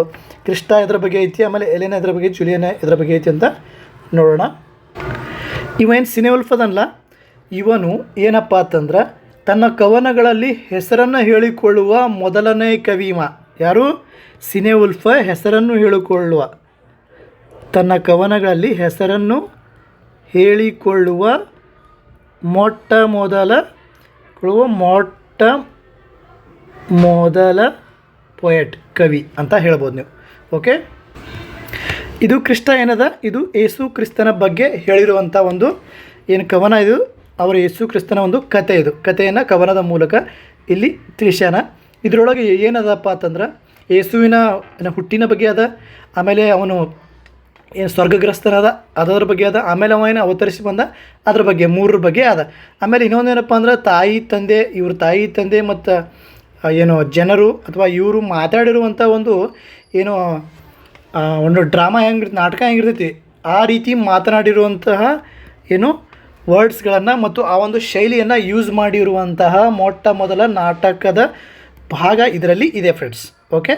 ಕ್ರಿಸ್ಟ ಇದ್ರ ಬಗ್ಗೆ ಐತಿ, ಆಮೇಲೆ ಎಲೆನ ಇದ್ರ ಬಗ್ಗೆ, ಜೂಲಿಯನ್ ಇದ್ರ ಬಗ್ಗೆ ಐತಿ ಅಂತ ನೋಡೋಣ. ಇವೇನು ಸಿನೆವುಲ್ಫ್ ಅದಲ್ಲ, ಇವನು ಏನಪ್ಪ ಅಂತಂದ್ರೆ ತನ್ನ ಕವನಗಳಲ್ಲಿ ಹೆಸರನ್ನು ಹೇಳಿಕೊಳ್ಳುವ ಮೊದಲನೇ ಕವಿಮ. ಯಾರು? ಸಿನೆವುಲ್ಫ್ ಹೆಸರನ್ನು ಹೇಳಿಕೊಳ್ಳುವ, ತನ್ನ ಕವನಗಳಲ್ಲಿ ಹೆಸರನ್ನು ಹೇಳಿಕೊಳ್ಳುವ ಮೊಟ್ಟ ಮೊದಲ ಪೊಯೆಟ್, ಕವಿ ಅಂತ ಹೇಳ್ಬೋದು ನೀವು. ಓಕೆ, ಇದು ಕ್ರಿಸ್ಟ ಏನದ, ಇದು ಯೇಸು ಕ್ರಿಸ್ತನ ಬಗ್ಗೆ ಹೇಳಿರುವಂಥ ಒಂದು ಏನು ಕವನ. ಇದು ಅವರ ಯೇಸು ಕ್ರಿಸ್ತನ ಒಂದು ಕತೆ. ಇದು ಕಥೆಯನ್ನು ಕವನದ ಮೂಲಕ ಇಲ್ಲಿ ತಿಳಿಸ್ಯಾನ. ಇದರೊಳಗೆ ಏನದಪ್ಪ ಅಂತಂದ್ರೆ ಯೇಸುವಿನ ಹುಟ್ಟಿನ ಬಗ್ಗೆ ಅದ, ಆಮೇಲೆ ಅವನು ಏನು ಸ್ವರ್ಗಗ್ರಸ್ತನಾದ ಅದರ ಬಗ್ಗೆ ಅದ, ಆಮೇಲೆ ಅವ ಏನು ಅವತರಿಸಿ ಬಂದ ಅದ್ರ ಬಗ್ಗೆ, 3 ಬಗ್ಗೆ ಅದ. ಆಮೇಲೆ ಇನ್ನೊಂದು ಏನಪ್ಪ ಅಂದ್ರೆ ತಾಯಿ ತಂದೆ ಮತ್ತು ಏನು ಜನರು ಅಥವಾ ಇವರು ಮಾತಾಡಿರುವಂಥ ಒಂದು ಏನು ಒಂದು ಡ್ರಾಮಾ ನಾಟಕ ಹೆಂಗಿರ್ತೈತಿ ಆ ರೀತಿ ಮಾತನಾಡಿರುವಂತಹ ಏನು ವರ್ಡ್ಸ್ಗಳನ್ನು ಮತ್ತು ಆ ಒಂದು ಶೈಲಿಯನ್ನು ಯೂಸ್ ಮಾಡಿರುವಂತಹ ಮೊಟ್ಟ ಮೊದಲ ನಾಟಕದ ಭಾಗ ಇದರಲ್ಲಿ ಇದೆ ಫ್ರೆಂಡ್ಸ್. ಓಕೆ,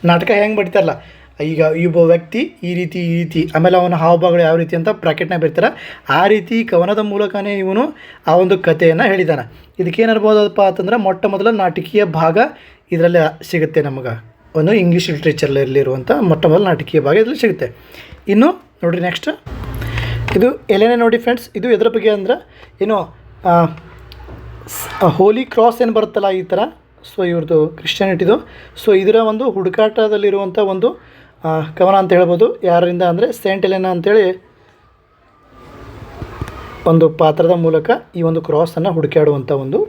ನಾಟಕ ಹೆಂಗೆ ಬರೀತಾರಲ್ಲ, ಈಗ ಒಬ್ಬ ವ್ಯಕ್ತಿ ಈ ರೀತಿ ಆಮೇಲೆ ಅವನ ಹಾವಭಾವಗಳು ಯಾವ ರೀತಿ ಅಂತ ಬ್ರಾಕೆಟ್ನಾಗ ಬರ್ತಾರೆ, ಆ ರೀತಿ ಕವನದ ಮೂಲಕನೇ ಇವನು ಆ ಒಂದು ಕಥೆಯನ್ನು ಹೇಳಿದ್ದಾನೆ. ಇದಕ್ಕೇನಿರ್ಬೋದಪ್ಪ ಅಂತಂದ್ರೆ ಮೊಟ್ಟ ಮೊದಲ ನಾಟಕೀಯ ಭಾಗ ಇದರಲ್ಲಿ ಸಿಗುತ್ತೆ ನಮಗೆ. ಒಂದು ಇಂಗ್ಲೀಷ್ ಲಿಟ್ರೇಚರ್ನಲ್ಲಿರುವಂಥ ಮೊಟ್ಟ ಮೊದಲ ನಾಟಕೀಯ ಭಾಗ ಇದರಲ್ಲಿ ಸಿಗುತ್ತೆ. ಇನ್ನು ನೋಡಿರಿ ನೆಕ್ಸ್ಟ್ ಇದು ಎಲೆನೆ ನೋಡಿ ಫ್ರೆಂಡ್ಸ್. ಇದು ಎದ್ರ ಬಗ್ಗೆ ಅಂದ್ರೆ ಏನು ಹೋಲಿ ಕ್ರಾಸ್ ಏನು ಬರುತ್ತಲ್ಲ ಈ ಥರ, ಸೊ ಇವ್ರದ್ದು ಕ್ರಿಶ್ಚಿಯಾನಿಟಿದು. ಸೊ ಇದರ ಒಂದು ಹುಡುಕಾಟದಲ್ಲಿರುವಂಥ ಒಂದು ಕವನ ಅಂತ ಹೇಳ್ಬೋದು. ಯಾರಿಂದ ಅಂದರೆ ಸೇಂಟ್ ಎಲೆನಾ ಅಂತೇಳಿ ಒಂದು ಪಾತ್ರದ ಮೂಲಕ ಈ ಒಂದು ಕ್ರಾಸನ್ನು ಹುಡುಕಾಡುವಂಥ ಒಂದು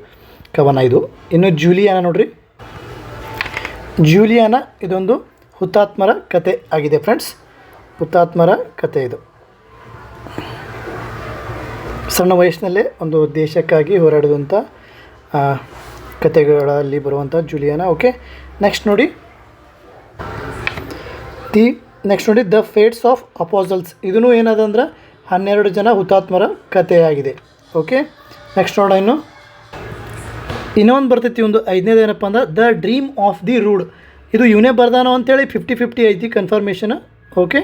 ಕವನ ಇದು. ಇನ್ನು ಜೂಲಿಯಾನ ನೋಡ್ರಿ, ಜೂಲಿಯಾನ ಇದೊಂದು ಹುತಾತ್ಮರ ಕತೆ ಆಗಿದೆ ಫ್ರೆಂಡ್ಸ್, ಹುತಾತ್ಮರ ಕತೆ ಇದು. ಸಣ್ಣ ವಯಸ್ಸಿನಲ್ಲೇ ಒಂದು ದೇಶಕ್ಕಾಗಿ ಹೋರಾಡಿದಂಥ ಕತೆಗಳಲ್ಲಿ ಬರುವಂಥ ಜೂಲಿಯಾನ. ಓಕೆ, ನೆಕ್ಸ್ಟ್ ನೋಡಿ ದ ಫೇಟ್ಸ್ ಆಫ್ ಅಪೋಸಲ್ಸ್. ಇದೂ ಏನದಂದ್ರೆ 12 ಜನ ಹುತಾತ್ಮರ ಕಥೆಯಾಗಿದೆ. ಓಕೆ, ನೆಕ್ಸ್ಟ್ ನೋಡೋಣ. ಇನ್ನೊಂದು ಬರ್ತೈತಿ, ಒಂದು 5ನೇದು ಏನಪ್ಪ ಅಂದ್ರೆ the dream of the rude. ಇದು ಇವನೇ ಬರ್ದಾನೋ ಅಂತೇಳಿ 50-50 ಐತಿ ಕನ್ಫರ್ಮೇಷನ್. ಓಕೆ,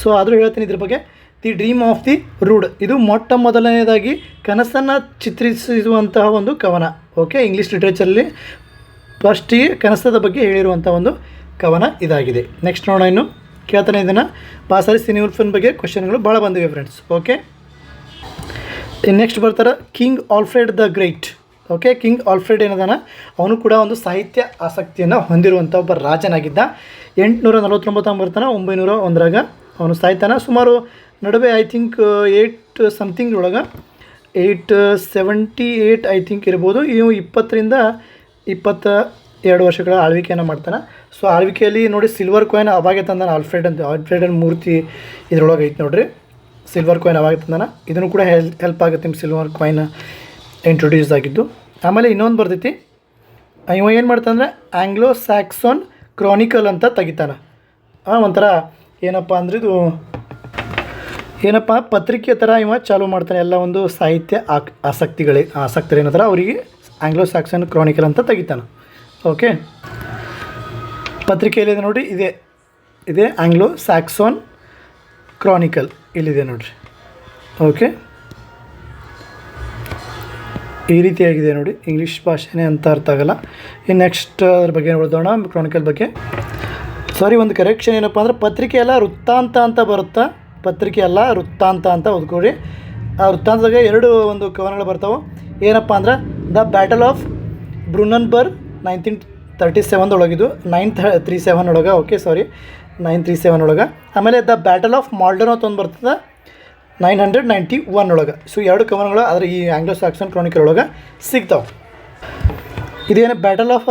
ಸೊ ಆದರೂ ಹೇಳ್ತೀನಿ ಇದ್ರ ಬಗ್ಗೆ. The dream of the rude ಇದು ಮೊಟ್ಟ ಮೊದಲನೇದಾಗಿ ಕನಸನ್ನು ಚಿತ್ರಿಸುವಂತಹ ಒಂದು ಕವನ. ಓಕೆ, ಇಂಗ್ಲೀಷ್ ಲಿಟ್ರೇಚರಲ್ಲಿ ಫಸ್ಟಿಗೆ ಕನಸದ ಬಗ್ಗೆ ಹೇಳಿರುವಂಥ ಒಂದು ಕವನ ಇದಾಗಿದೆ. ನೆಕ್ಸ್ಟ್ ನೋಡೋಣ. ಇನ್ನು ಕೇಳ್ತಾನೆ ಇದನ್ನು ಪಾಸಾರಿ ಸಿನಿವರ್ಫನ್ ಬಗ್ಗೆ ಕ್ವಶನ್ಗಳು ಭಾಳ ಬಂದಿವೆ ಫ್ರೆಂಡ್ಸ್. ಓಕೆ, ನೆಕ್ಸ್ಟ್ ಬರ್ತಾರೆ king Alfred the great. Okay, king Alfred ಏನದಾನ ಅವನು ಕೂಡ ಒಂದು ಸಾಹಿತ್ಯ ಆಸಕ್ತಿಯನ್ನು ಹೊಂದಿರುವಂಥ ಒಬ್ಬ ರಾಜನಾಗಿದ್ದ. 849 ಬರ್ತಾನೆ, 901 ಅವನು ಸಾಯ್ತಾನ. ಸುಮಾರು ನಡುವೆ ಐ ಥಿಂಕ್ 8 ಸಮಥಿಂಗ್ ಒಳಗೆ 878 ಐ ಥಿಂಕ್ ಇರ್ಬೋದು. ಇವು 20ರಿಂದ 22 ವರ್ಷಗಳ ಆಳ್ವಿಕೆಯನ್ನು ಮಾಡ್ತಾನೆ. ಸೊ ಆಳ್ವಿಕೆಯಲ್ಲಿ ನೋಡಿ ಸಿಲ್ವರ್ ಕಾಯಿನ್ ಅವಾಗೆ ತಂದಾನ ಆಲ್ಫ್ರೆಡ್ ಮೂರ್ತಿ ಇದ್ರೊಳಗೆ ಐತೆ ನೋಡ್ರಿ, ಸಿಲ್ವರ್ ಕಾಯಿನ್ ಅವಾಗೆ ತಂದಾನ. ಇದನ್ನು ಕೂಡ ಹೆಲ್ಪ್ ಆಗುತ್ತೆ ನಿಮ್ಮ ಸಿಲ್ವರ್ ಕಾಯಿನ್ ಇಂಟ್ರೊಡ್ಯೂಸ್ ಆಗಿದ್ದು. ಆಮೇಲೆ ಇನ್ನೊಂದು ಬರ್ತೈತಿ, ಇವ ಏನು ಮಾಡ್ತಾನಂದ್ರೆ ಆಂಗ್ಲೋ ಸ್ಯಾಕ್ಸೋನ್ ಕ್ರಾನಿಕಲ್ ಅಂತ ತೆಗಿತಾನೆ. ಒಂಥರ ಏನಪ್ಪ ಅಂದ್ರೆ ಇದು ಏನಪ್ಪ ಪತ್ರಿಕೆ ಥರ ಇವ ಚಾಲೂ ಮಾಡ್ತಾನೆ. ಎಲ್ಲ ಒಂದು ಸಾಹಿತ್ಯ ಆಸಕ್ತರು ಏನಂದ್ರೆ ಅವರಿಗೆ ಆಂಗ್ಲೋ ಸ್ಯಾಕ್ಸನ್ ಕ್ರಾನಿಕಲ್ ಅಂತ ತೆಗಿತಾನೆ. ಓಕೆ, ಪತ್ರಿಕೆಯಲ್ಲಿದೆ ನೋಡಿ, ಇದೆ ಆಂಗ್ಲೋ ಸ್ಯಾಕ್ಸೋನ್ ಕ್ರಾನಿಕಲ್ ಇಲ್ಲಿದೆ ನೋಡಿರಿ. ಓಕೆ, ಈ ರೀತಿಯಾಗಿದೆ ನೋಡಿ, ಇಂಗ್ಲೀಷ್ ಭಾಷೆನೇ ಅಂತ ಅರ್ಥ ಆಗಲ್ಲ. ಇನ್ನು ನೆಕ್ಸ್ಟ್ ಅದ್ರ ಬಗ್ಗೆ ನೋಡೋಣ, ಕ್ರಾನಿಕಲ್ ಬಗ್ಗೆ. ಸಾರಿ, ಒಂದು ಕರೆಕ್ಷನ್ ಏನಪ್ಪ ಅಂದ್ರೆ ಪತ್ರಿಕೆ ಎಲ್ಲ ವೃತ್ತಾಂತ ಅಂತ ಬರುತ್ತಾ, ಪತ್ರಿಕೆ ಎಲ್ಲ ವೃತ್ತಾಂತ ಅಂತ ಓದ್ಕೊಡಿ. ಆ ವೃತ್ತಾಂತದಾಗ 2 ಒಂದು ಕವನಗಳು ಬರ್ತಾವೆ. ಏನಪ್ಪ ಅಂದ್ರೆ ದ ಬ್ಯಾಟಲ್ ಆಫ್ ಬ್ರುನನ್ಬರ್ಗ್ 1937 ಒಳಗಿದ್ದು 937 ಒಳಗೆ. ಓಕೆ, ಸಾರಿ 937 ಒಳಗೆ. ಆಮೇಲೆ ದ ಬ್ಯಾಟಲ್ ಆಫ್ ಮಾಲ್ಡನ್ ಅಂತ ಒಂದು ಬರ್ತದೆ 991 ಒಳಗೆ. ಸೊ 2 ಕವನಗಳು ಆದರೆ ಈ ಆಂಗ್ಲೋ ಸ್ಯಾಕ್ಸನ್ ಕ್ರಾನಿಕಲ್ ಒಳಗೆ ಸಿಗ್ತಾವೆ. ಇದೇನು ಬ್ಯಾಟಲ್ ಆಫ್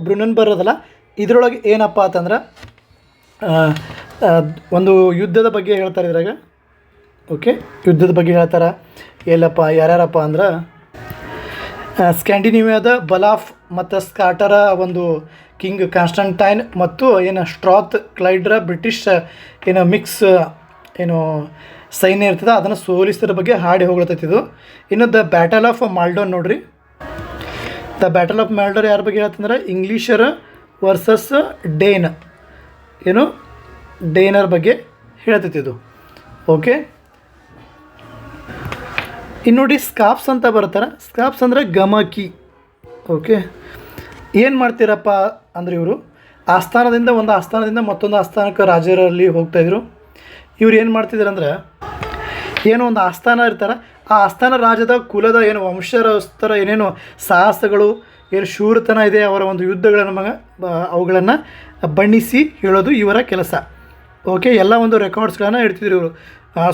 ಬ್ರುನನ್ಬರ್ಗ್ ಅದಲ್ಲ, ಇದರೊಳಗೆ ಏನಪ್ಪ ಅಂತಂದ್ರೆ ಒಂದು ಯುದ್ಧದ ಬಗ್ಗೆ ಹೇಳ್ತಾರೆ ಇದ್ರಾಗ. ಓಕೆ, ಯುದ್ಧದ ಬಗ್ಗೆ ಹೇಳ್ತಾರೆ. ಎಲ್ಲಪ್ಪ ಯಾರ್ಯಾರಪ್ಪ ಅಂದ್ರೆ ಸ್ಕ್ಯಾಂಡಿನೇವಿಯಾದ ಬಲಾಫ್ ಮತ್ತು ಸ್ಕಾಟರ ಒಂದು ಕಿಂಗ್ ಕಾನ್ಸ್ಟಂಟೈನ್ ಮತ್ತು ಸ್ಟ್ರಾತ್ ಕ್ಲೈಡ್ರ ಬ್ರಿಟಿಷ್ ಮಿಕ್ಸ್ ಸೈನ್ಯ ಇರ್ತದೆ, ಅದನ್ನು ಸೋಲಿಸೋದ್ರ ಬಗ್ಗೆ ಹಾಡಿ ಹೋಗ್ಲತ್ತೈತಿದು. ಇನ್ನು ದ ಬ್ಯಾಟಲ್ ಆಫ್ ಮಾಲ್ಡೋನ್ ನೋಡ್ರಿ, ದ ಬ್ಯಾಟಲ್ ಆಫ್ ಮಾಲ್ಡೋನ್ ಯಾರ ಬಗ್ಗೆ ಹೇಳ್ತಂದ್ರೆ ಇಂಗ್ಲೀಷರ ವರ್ಸಸ್ ಡೇನರ್ ಬಗ್ಗೆ ಹೇಳ್ತೈತಿದು. ಓಕೆ, ಇನ್ನು ನೋಡಿ ಸ್ಕಾಪ್ಸ್ ಅಂತ ಬರ್ತಾರೆ. ಸ್ಕಾಪ್ಸ್ ಅಂದರೆ ಗಮಕಿ. ಓಕೆ, ಏನು ಮಾಡ್ತೀರಪ್ಪ ಅಂದರೆ ಇವರು ಆಸ್ಥಾನದಿಂದ ಮತ್ತೊಂದು ಆಸ್ಥಾನಕ್ಕೆ ರಾಜರಲ್ಲಿ ಹೋಗ್ತಾಯಿದ್ರು. ಇವ್ರು ಏನು ಮಾಡ್ತಿದ್ರು ಅಂದ್ರೆ ಒಂದು ಆಸ್ಥಾನ ಇರ್ತಾರೆ, ಆ ಆಸ್ಥಾನ ರಾಜದ ಕುಲದ ವಂಶಸ್ಥರ ಏನೇನು ಸಾಹಸಗಳು ಶೂರತನ ಇದೆ, ಅವರ ಒಂದು ಯುದ್ಧಗಳನ್ನು ಅವುಗಳನ್ನು ಬಣ್ಣಿಸಿ ಹೇಳೋದು ಇವರ ಕೆಲಸ. ಓಕೆ, ಎಲ್ಲ ಒಂದು ರೆಕಾರ್ಡ್ಸ್ಗಳನ್ನು ಇಡ್ತಿದ್ರು ಇವರು.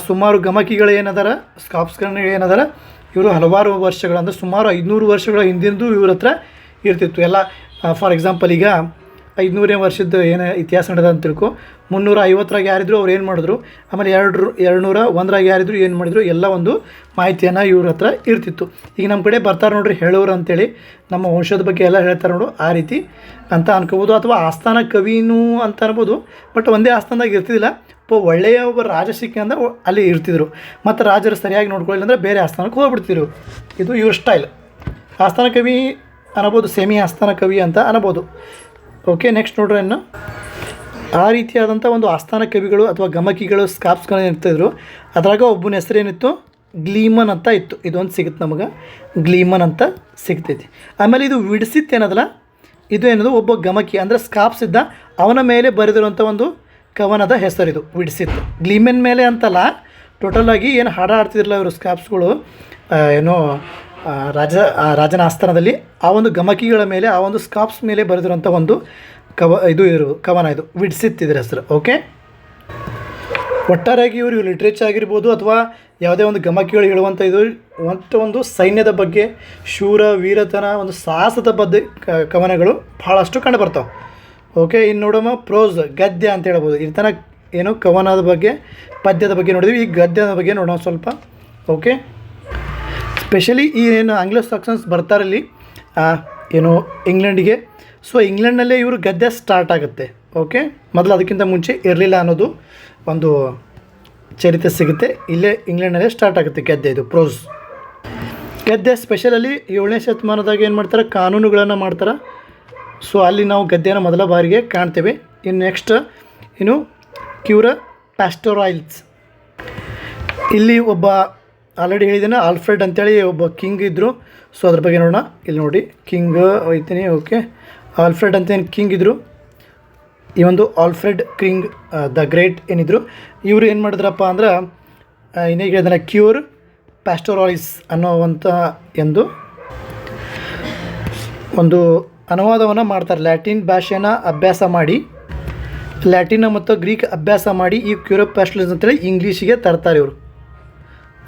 ಸುಮಾರು ಗಮಕಿಗಳು ಏನದಾರ, ಸ್ಕಾಪ್ಸ್ಗಳನ್ನ ಏನದಾರ, ಇವರು ಹಲವಾರು ವರ್ಷಗಳು ಅಂದರೆ ಸುಮಾರು 500 ವರ್ಷಗಳ ಹಿಂದಿಂದು ಇವ್ರ ಹತ್ರ ಇರ್ತಿತ್ತು ಎಲ್ಲ. ಫಾರ್ ಎಕ್ಸಾಂಪಲ್ ಈಗ 500ನೇ ವರ್ಷದ ಏನು ಇತಿಹಾಸ ನಡೆದ ಅಂತ ತಿಳ್ಕೊ. 350ರಾಗ ಯಾರಿದ್ರು ಅವ್ರು ಏನು ಮಾಡಿದ್ರು, ಆಮೇಲೆ 201ರಾಗ ಯಾರಿದ್ರು ಏನು ಮಾಡಿದ್ರು, ಎಲ್ಲ ಒಂದು ಮಾಹಿತಿಯನ್ನು ಇವ್ರ ಹತ್ರ ಇರ್ತಿತ್ತು. ಈಗ ನಮ್ಮ ಕಡೆ ಬರ್ತಾರೆ ನೋಡ್ರಿ ಹೇಳೋರು ಅಂತೇಳಿ, ನಮ್ಮ ವಂಶದ ಬಗ್ಗೆ ಎಲ್ಲ ಹೇಳ್ತಾರೆ ನೋಡು, ಆ ರೀತಿ ಅಂತ ಅನ್ಕೋಬೋದು. ಅಥವಾ ಆಸ್ಥಾನ ಕವಿನೂ ಅಂತ ಅನ್ಬೋದು. ಬಟ್ ಒಂದೇ ಆಸ್ಥಾನದಾಗ ಇರ್ತಿದ್ದಿಲ್ಲ, ಒಳ್ಳೆಯ ಒಬ್ಬ ರಾಜ ಸಿಕ್ಕಿ ಅಂದ್ರೆ ಅಲ್ಲಿ ಇರ್ತಿದ್ರು. ಮತ್ತು ರಾಜರು ಸರಿಯಾಗಿ ನೋಡ್ಕೊಳ್ಳಿಲ್ಲ ಅಂದರೆ ಬೇರೆ ಆಸ್ಥಾನಕ್ಕೆ ಹೋಗ್ಬಿಡ್ತಿದ್ರು. ಇದು ಇವ್ರ ಸ್ಟೈಲ್. ಆಸ್ಥಾನ ಕವಿ ಅನ್ನಬೋದು, ಸೆಮಿ ಆಸ್ಥಾನ ಕವಿ ಅಂತ ಅನ್ನಬೋದು. ಓಕೆ, ನೆಕ್ಸ್ಟ್ ನೋಡ್ರಿ. ಇನ್ನು ಆ ರೀತಿಯಾದಂಥ ಒಂದು ಆಸ್ಥಾನ ಕವಿಗಳು ಅಥವಾ ಗಮಕಿಗಳು ಸ್ಕಾಪ್ಸ್ಗಳು ಇರ್ತಿದ್ರು. ಅದ್ರಾಗ ಒಬ್ಬನ ಹೆಸರು ಏನಿತ್ತು, ಗ್ಲೀಮನ್ ಅಂತ ಇತ್ತು. ಇದೊಂದು ಸಿಗುತ್ತೆ ನಮಗೆ, ಗ್ಲೀಮನ್ ಅಂತ ಸಿಗ್ತೈತಿ. ಆಮೇಲೆ ಇದು ವಿಡ್ಸಿತ್ ಏನದಲ್ಲ, ಇದು ಏನದು ಒಬ್ಬ ಗಮಕಿ ಅಂದರೆ ಸ್ಕಾಪ್ಸ್ ಇದ್ದ, ಅವನ ಮೇಲೆ ಬರೆದಿರುವಂಥ ಒಂದು ಕವನದ ಹೆಸರಿದು ವಿಡ್ಸಿತ್. ಗ್ಲೀಮನ್ ಮೇಲೆ ಅಂತಲ್ಲ, ಟೋಟಲಾಗಿ ಏನು ಹಾಡು ಆಡ್ತಿದ್ರಲ್ಲ ಇವರು ಸ್ಕಾಪ್ಸ್ಗಳು, ರಾಜನ ಆಸ್ಥಾನದಲ್ಲಿ ಆ ಒಂದು ಗಮಕಿಗಳ ಮೇಲೆ ಆ ಒಂದು ಸ್ಕಾಪ್ಸ್ ಮೇಲೆ ಬರೆದಿರುವಂಥ ಒಂದು ಕವನ ಇದು ವಿಡ್ಸಿತ್ ಇದರ ಹೆಸರು. ಓಕೆ, ಒಟ್ಟಾರೆಯಾಗಿ ಇವರು ಲಿಟ್ರೇಚರ್ ಆಗಿರ್ಬೋದು ಅಥವಾ ಯಾವುದೇ ಒಂದು ಗಮಕಿಗಳು ಹೇಳುವಂಥ ಇದು ಒಂದು ಸೈನ್ಯದ ಬಗ್ಗೆ, ಶೂರ ವೀರತನ, ಒಂದು ಸಾಹಸದ ಬಗ್ಗೆ ಕವನಗಳು ಭಾಳಷ್ಟು ಕಂಡು ಬರ್ತಾವೆ. ಓಕೆ, ಇನ್ನು ನೋಡೋಣ ಪ್ರೋಸ್, ಗದ್ಯ ಅಂತ ಹೇಳ್ಬೋದು. ಈ ತನಕ ಏನು ಕವನದ ಬಗ್ಗೆ, ಪದ್ಯದ ಬಗ್ಗೆ ನೋಡಿದ್ವಿ, ಈ ಗದ್ಯದ ಬಗ್ಗೆ ನೋಡೋಣ ಸ್ವಲ್ಪ. ಓಕೆ, ಸ್ಪೆಷಲಿ ಈ ಏನು ಆಂಗ್ಲೋ ಸಾಕ್ಸನ್ಸ್ ಬರ್ತಾರಲ್ಲಿ ಏನು ಇಂಗ್ಲೆಂಡಿಗೆ, ಸೊ ಇಂಗ್ಲೆಂಡ್ನಲ್ಲೇ ಇವರು ಗದ್ಯ ಸ್ಟಾರ್ಟ್ ಆಗುತ್ತೆ. ಓಕೆ, ಮೊದಲು ಅದಕ್ಕಿಂತ ಮುಂಚೆ ಇರಲಿಲ್ಲ ಅನ್ನೋದು ಒಂದು ಚರಿತ್ರೆ ಸಿಗುತ್ತೆ. ಇಲ್ಲೇ ಇಂಗ್ಲೆಂಡ್ನಲ್ಲೇ ಸ್ಟಾರ್ಟ್ ಆಗುತ್ತೆ ಗದ್ಯ, ಇದು ಪ್ರೋಸ್. ಗದ್ಯ ಸ್ಪೆಷಲಲ್ಲಿ 7ನೇ ಶತಮಾನದಾಗ ಏನು ಮಾಡ್ತಾರೆ, ಕಾನೂನುಗಳನ್ನು ಮಾಡ್ತಾರೆ. ಸೊ ಅಲ್ಲಿ ನಾವು ಗದ್ಯನ ಮೊದಲ ಬಾರಿಗೆ ಕಾಣ್ತೇವೆ. ಇನ್ನು ನೆಕ್ಸ್ಟ್ ಇನ್ನು ಕ್ಯೂರ ಪ್ಯಾಸ್ಟೋರೈಲ್ಸ್. ಇಲ್ಲಿ ಒಬ್ಬ ಆಲ್ರೆಡಿ ಹೇಳಿದ್ದೇನೆ ಆಲ್ಫ್ರೆಡ್ ಅಂತೇಳಿ ಒಬ್ಬ ಕಿಂಗ್ ಇದ್ದರು. ಸೊ ಅದ್ರ ಬಗ್ಗೆ ನೋಡೋಣ. ಇಲ್ಲಿ ನೋಡಿ ಕಿಂಗ್ ಹೋಯ್ತೀನಿ. ಓಕೆ, ಆಲ್ಫ್ರೆಡ್ ಅಂತೇನು ಕಿಂಗ್ ಇದ್ದರು. ಈ ಒಂದು ಆಲ್ಫ್ರೆಡ್ ಕಿಂಗ್ ದ ಗ್ರೇಟ್ ಏನಿದ್ರು, ಇವರು ಏನು ಮಾಡಿದ್ರಪ್ಪ ಅಂದ್ರೆ ಇನ್ನೇನು ಹೇಳಿದ್ರೆ ಕ್ಯೂರ್ ಪ್ಯಾಸ್ಟೋರಾಲಿಸ್ ಅನ್ನೋವಂಥ ಒಂದು ಅನುವಾದವನ್ನು ಮಾಡ್ತಾರೆ. ಲ್ಯಾಟಿನ್ ಭಾಷೆನ ಅಭ್ಯಾಸ ಮಾಡಿ, ಲ್ಯಾಟಿನ್ ಮತ್ತು ಗ್ರೀಕ್ ಅಭ್ಯಾಸ ಮಾಡಿ ಈ ಕ್ಯೂರ್ ಪ್ಯಾಸ್ಟೋರಾಲಿಸ್ ಅಂತೇಳಿ ಇಂಗ್ಲೀಷಿಗೆ ತರ್ತಾರೆ ಇವರು.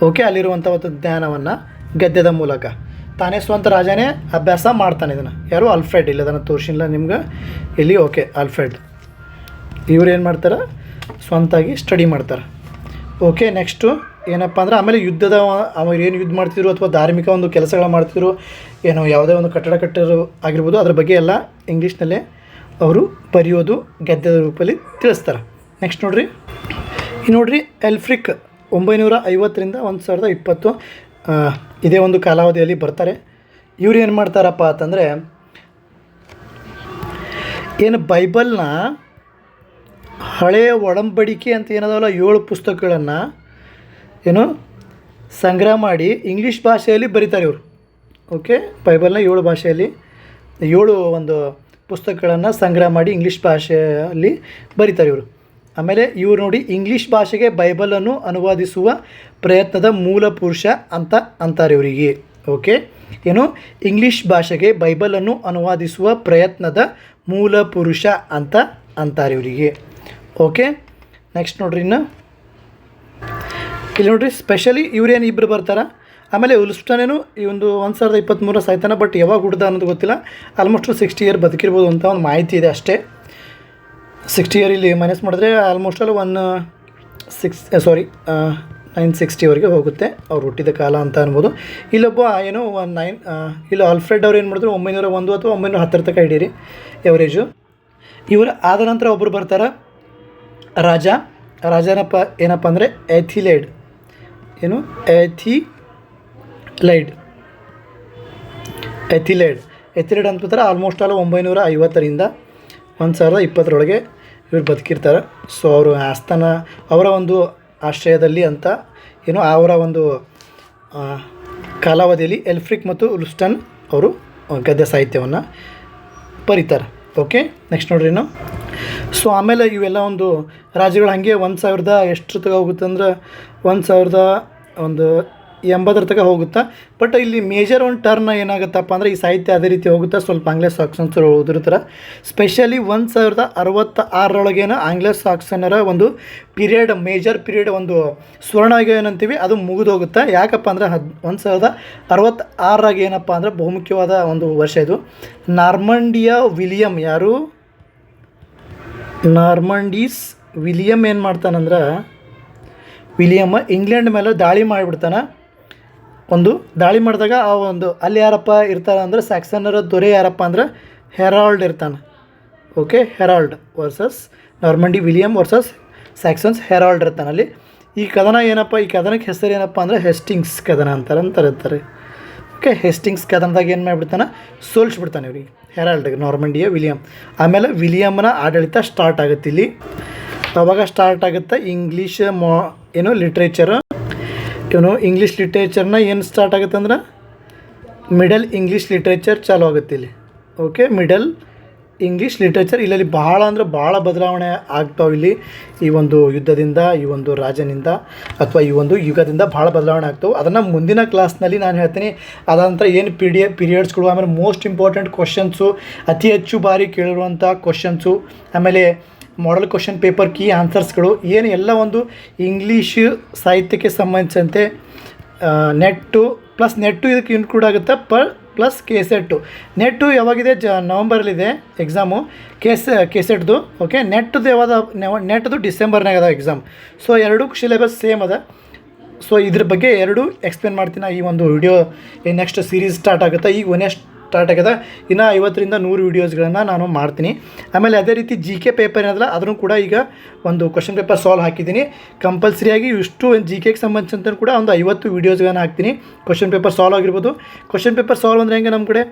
ಓಕೆ, ಅಲ್ಲಿರುವಂಥ ಒಂದು ಜ್ಞಾನವನ್ನು ಗದ್ಯದ ಮೂಲಕ ತಾನೇ ಸ್ವಂತ ರಾಜನೇ ಅಭ್ಯಾಸ ಮಾಡ್ತಾನೆ. ಇದನ್ನು ಯಾರು, ಆಲ್ಫ್ರೆಡ್. ಇಲ್ಲ ಅದನ್ನು ತೋರಿಸಿಲ್ಲ ನಿಮ್ಗೆ ಇಲ್ಲಿ. ಓಕೆ, ಆಲ್ಫ್ರೆಡ್ ಇವ್ರು ಏನು ಮಾಡ್ತಾರೆ, ಸ್ವಂತಾಗಿ ಸ್ಟಡಿ ಮಾಡ್ತಾರೆ. ಓಕೆ, ನೆಕ್ಸ್ಟು ಏನಪ್ಪ ಅಂದ್ರೆ ಆಮೇಲೆ ಯುದ್ಧದ ಅವ್ರು ಏನು ಯುದ್ಧ ಮಾಡ್ತಿದ್ರು ಅಥವಾ ಧಾರ್ಮಿಕ ಒಂದು ಕೆಲಸಗಳು ಮಾಡ್ತಿದ್ರು, ಏನೋ ಯಾವುದೇ ಒಂದು ಕಟ್ಟಡ ಕಟ್ಟೋದು ಆಗಿರ್ಬೋದು, ಅದ್ರ ಬಗ್ಗೆ ಎಲ್ಲ ಇಂಗ್ಲೀಷ್ನಲ್ಲೇ ಅವರು ಬರೆಯೋದು ಗದ್ಯದ ರೂಪದಲ್ಲಿ ತಿಳಿಸ್ತಾರೆ. ನೆಕ್ಸ್ಟ್ ನೋಡ್ರಿ ಎಲ್ಫ್ರಿಕ್ 950ರಿಂದ 1020 ಇದೇ ಒಂದು ಕಾಲಾವಧಿಯಲ್ಲಿ ಬರ್ತಾರೆ. ಇವ್ರು ಏನು ಮಾಡ್ತಾರಪ್ಪ ಅಂತಂದರೆ ಏನು ಬೈಬಲ್ನ ಹಳೆಯ ಒಡಂಬಡಿಕೆ ಅಂತ ಏನದಲ್ಲ 7 ಪುಸ್ತಕಗಳನ್ನು ಏನು ಸಂಗ್ರಹ ಮಾಡಿ ಇಂಗ್ಲೀಷ್ ಭಾಷೆಯಲ್ಲಿ ಬರೀತಾರೆ ಇವರು. ಓಕೆ, ಬೈಬಲ್ನ 7 ಭಾಷೆಯಲ್ಲಿ 7 ಒಂದು ಪುಸ್ತಕಗಳನ್ನು ಸಂಗ್ರಹ ಮಾಡಿ ಇಂಗ್ಲೀಷ್ ಭಾಷೆಯಲ್ಲಿ ಬರೀತಾರೆ ಇವರು. ಆಮೇಲೆ ಇವರು ನೋಡಿ ಇಂಗ್ಲೀಷ್ ಭಾಷೆಗೆ ಬೈಬಲನ್ನು ಅನುವಾದಿಸುವ ಪ್ರಯತ್ನದ ಮೂಲ ಪುರುಷ ಅಂತ ಅಂತಾರೆ ಇವರಿಗೆ. ಓಕೆ, ಏನು ಇಂಗ್ಲೀಷ್ ಭಾಷೆಗೆ ಬೈಬಲನ್ನು ಅನುವಾದಿಸುವ ಪ್ರಯತ್ನದ ಮೂಲ ಪುರುಷ ಅಂತ ಅಂತಾರೆ ಇವರಿಗೆ. ಓಕೆ, ನೆಕ್ಸ್ಟ್ ನೋಡ್ರಿ ಇಲ್ಲಿ ನೋಡ್ರಿ ಸ್ಪೆಷಲಿ ಇವ್ರೇನು ಇಬ್ಬರು ಬರ್ತಾರೆ. ಆಮೇಲೆ ಉಲ್ಸ್ಟನೇನು ಈ ಒಂದು 1023 ಸಾಯ್ತಾನೆ, ಬಟ್ ಯಾವಾಗ ಹುಡ್ದ ಅನ್ನೋದು ಗೊತ್ತಿಲ್ಲ. ಆಲ್ಮೋಸ್ಟ್ 60 ಇಯರ್ ಬದುಕಿರ್ಬೋದು ಅಂತ ಒಂದು ಮಾಹಿತಿ ಇದೆ ಅಷ್ಟೇ. 60 ಇಯರ್ ಇಲ್ಲಿ ಮೈನಸ್ ಮಾಡಿದ್ರೆ ಆಲ್ಮೋಸ್ಟ್ ಅಲ್ಲಿ 960ವರೆಗೆ ಹೋಗುತ್ತೆ ಅವ್ರು ಹುಟ್ಟಿದ ಕಾಲ ಅಂತ ಅನ್ಬೋದು. ಇಲ್ಲೊಬ್ಬ ಏನೋ ಇಲ್ಲಿ ಆಲ್ಫ್ರೆಡ್ ಅವ್ರು ಏನು ಮಾಡಿದ್ರು 901 ಅಥವಾ 910 ತನಕ ಹಿಡೀರಿ ಎವರೇಜು. ಇವರು ಆದ ನಂತರ ಒಬ್ಬರು ಬರ್ತಾರೆ ಏನಪ್ಪ ಅಂದರೆ ಎಥಿಲೈಡ್ ಅಂದ್ಬಿಡ್ತಾರೆ. ಆಲ್ಮೋಸ್ಟ್ ಆಲ್ 950ರಿಂದ 1020 ಇವ್ರು ಬದುಕಿರ್ತಾರೆ. ಸೊ ಅವರು ಆಸ್ಥಾನ ಅವರ ಒಂದು ಆಶ್ರಯದಲ್ಲಿ ಅಂತ ಅವರ ಒಂದು ಕಾಲಾವಧಿಯಲ್ಲಿ ಎಲ್ಫ್ರಿಕ್ ಮತ್ತು ಉಲ್ಸ್ಟನ್ ಅವರು ಗದ್ಯ ಸಾಹಿತ್ಯವನ್ನು ಬರೀತಾರೆ. ಓಕೆ, ನೆಕ್ಸ್ಟ್ ನೋಡ್ರಿ ಸೊ ಆಮೇಲೆ ಇವೆಲ್ಲ ಒಂದು ರಾಜ್ಯಗಳು ಹಾಗೆ 1000 ಎಷ್ಟು ತಗ ಹೋಗುತ್ತೆ ಅಂದ್ರೆ 1080 ತನಕ ಹೋಗುತ್ತೆ. ಬಟ್ ಇಲ್ಲಿ ಮೇಜರ್ ಒಂದು ಟರ್ನ್ ಏನಾಗುತ್ತಪ್ಪ ಅಂದರೆ ಈ ಸಾಹಿತ್ಯ ಅದೇ ರೀತಿ ಹೋಗುತ್ತೆ. ಸ್ವಲ್ಪ ಆಂಗ್ಲ ಸಾಕ್ಸನ್ಸ್ ಓದಿರ್ತಾರೆ. ಸ್ಪೆಷಲಿ 1066 ಆಂಗ್ಲ ಸಾಕ್ಸನರ ಒಂದು ಮೇಜರ್ ಪೀರಿಯಡ್ ಒಂದು ಸ್ವರ್ಣಯುಗ ಏನಂತೀವಿ ಅದು ಮುಗಿದೋಗುತ್ತೆ. ಯಾಕಪ್ಪ ಅಂದರೆ 1066 ಏನಪ್ಪ ಅಂದರೆ ಬಹುಮುಖ್ಯವಾದ ಒಂದು ವರ್ಷ ಇದು. ವಿಲಿಯಮ್ ಏನು ಮಾಡ್ತಾನಂದ್ರೆ ಇಂಗ್ಲೆಂಡ್ ಮೇಲೆ ದಾಳಿ ಮಾಡಿಬಿಡ್ತಾನೆ. ದಾಳಿ ಮಾಡಿದಾಗ ಅಲ್ಲಿ ಯಾರಪ್ಪ ಇರ್ತಾರೆ ಅಂದರೆ ಸ್ಯಾಕ್ಸನರ ದೊರೆ ಯಾರಪ್ಪ ಅಂದ್ರೆ ಹೆರಾಲ್ಡ್ ಇರ್ತಾನೆ. Okay, Harold versus William versus Saxons Harold ಇರ್ತಾನೆ ಅಲ್ಲಿ. ಈ ಕದನಕ್ಕೆ ಹೆಸರು ಏನಪ್ಪ ಅಂದರೆ ಹೆಸ್ಟಿಂಗ್ಸ್ ಕದನ ಅಂತಾರೆ. ಓಕೆ, ಹೆಸ್ಟಿಂಗ್ಸ್ ಕದನದಾಗ ಏನು ಮಾಡಿಬಿಡ್ತಾನೆ, ಸೋಲಿಸ್ಬಿಡ್ತಾನೆ ಇವ್ರಿಗೆ ಹೆರಾಲ್ಡ್ಗೆ, ನಾರ್ಮಂಡಿಯ ವಿಲಿಯಮ್. ಆಮೇಲೆ ವಿಲಿಯಮ್ನ ಆಡಳಿತ ಸ್ಟಾರ್ಟ್ ಆಗುತ್ತೆ ಇಲ್ಲಿ. ಅವಾಗ ಸ್ಟಾರ್ಟ್ ಆಗುತ್ತೆ ಇಂಗ್ಲೀಷ್ ಲಿಟ್ರೇಚರ್. ಇಂಗ್ಲೀಷ್ ಲಿಟ್ರೇಚರ್ನ ಏನು ಸ್ಟಾರ್ಟ್ ಆಗುತ್ತೆ ಅಂದ್ರೆ ಮಿಡಲ್ ಇಂಗ್ಲೀಷ್ ಲಿಟ್ರೇಚರ್ ಚಾಲು ಆಗುತ್ತೆ ಇಲ್ಲಿ. ಓಕೆ, ಮಿಡಲ್ ಇಂಗ್ಲೀಷ್ ಲಿಟ್ರೇಚರ್ ಇಲ್ಲಲ್ಲಿ ಭಾಳ ಅಂದ್ರೆ ಭಾಳ ಬದಲಾವಣೆ ಆಗ್ತಾವೆ. ಇಲ್ಲಿ ಈ ಒಂದು ಯುದ್ಧದಿಂದ, ಈ ಒಂದು ರಾಜನಿಂದ ಅಥವಾ ಈ ಒಂದು ಯುಗದಿಂದ ಭಾಳ ಬದಲಾವಣೆ ಆಗ್ತವೆ. ಅದನ್ನು ಮುಂದಿನ ಕ್ಲಾಸ್ನಲ್ಲಿ ನಾನು ಹೇಳ್ತೀನಿ. ಅದಾನಂತರ ಏನು ಪೀರಿಯಡ್ಸ್ಗಳು, ಆಮೇಲೆ ಮೋಸ್ಟ್ ಇಂಪಾರ್ಟೆಂಟ್ ಕ್ವಶನ್ಸು, ಅತಿ ಹೆಚ್ಚು ಬಾರಿ ಕೇಳಿರುವಂಥ ಕ್ವಶನ್ಸು, ಆಮೇಲೆ ಮಾಡೆಲ್ ಕ್ವಶನ್ ಪೇಪರ್ ಕೀ ಆನ್ಸರ್ಸ್ಗಳು ಏನು ಎಲ್ಲ ಒಂದು ಇಂಗ್ಲೀಷ್ ಸಾಹಿತ್ಯಕ್ಕೆ ಸಂಬಂಧಿಸಿದಂತೆ ನೆಟ್ಟು ಇದಕ್ಕೆ ಇನ್ಕ್ಲೂಡ್ ಆಗುತ್ತೆ ಪ್ಲಸ್ ಕೆಸೆಟ್ಟು. ನೆಟ್ಟು ಯಾವಾಗಿದೆ? ನವಂಬರಲ್ಲಿದೆ ಎಕ್ಸಾಮು ಕೆಸೆಟ್ದು. ಓಕೆ, ನೆಟ್ದು ಡಿಸೆಂಬರ್ನಾಗ ಅದ ಎಕ್ಸಾಮ್. ಸೊ ಎರಡೂ ಸಿಲೆಬಸ್ ಸೇಮ್ ಅದ. ಸೊ ಇದ್ರ ಬಗ್ಗೆ ಎರಡು ಎಕ್ಸ್ಪ್ಲೇನ್ ಮಾಡ್ತೀನಿ ಈ ಒಂದು ವಿಡಿಯೋ. ನೆಕ್ಸ್ಟ್ ಸೀರೀಸ್ ಸ್ಟಾರ್ಟ್ ಆಗುತ್ತೆ. ಈಗ ಸ್ಟಾರ್ಟ್ ಆಗಿದೆ. ಇನ್ನು 50ರಿಂದ 100 ವೀಡಿಯೋಸ್ಗಳನ್ನು ನಾನು ಮಾಡ್ತೀನಿ. ಆಮೇಲೆ ಅದೇ ರೀತಿ GK ಪೇಪರ್ ಏನದಲ್ಲ ಅದನ್ನು ಕೂಡ ಈಗ ಒಂದು ಕ್ವಶನ್ ಪೇಪರ್ ಸಾಲ್ವ್ ಹಾಕಿದ್ದೀನಿ. ಕಂಪಲ್ಸರಿಯಾಗಿ ಇಷ್ಟು GKಗೆ ಸಂಬಂಧಿಸಿದಂತೆ ಕೂಡ ಒಂದು 50 ವೀಡಿಯೋಸ್ಗಳನ್ನು ಹಾಕ್ತೀನಿ. ಕ್ವಶನ್ ಪೇಪರ್ ಸಾಲ್ವ್ ಆಗಿರ್ಬೋದು. ಕ್ವಶನ್ ಪೇಪರ್ ಸಾಲ್ವ್ ಅಂದರೆ ಹೆಂಗೆ, ನಮ್ಮ ಕಡೆ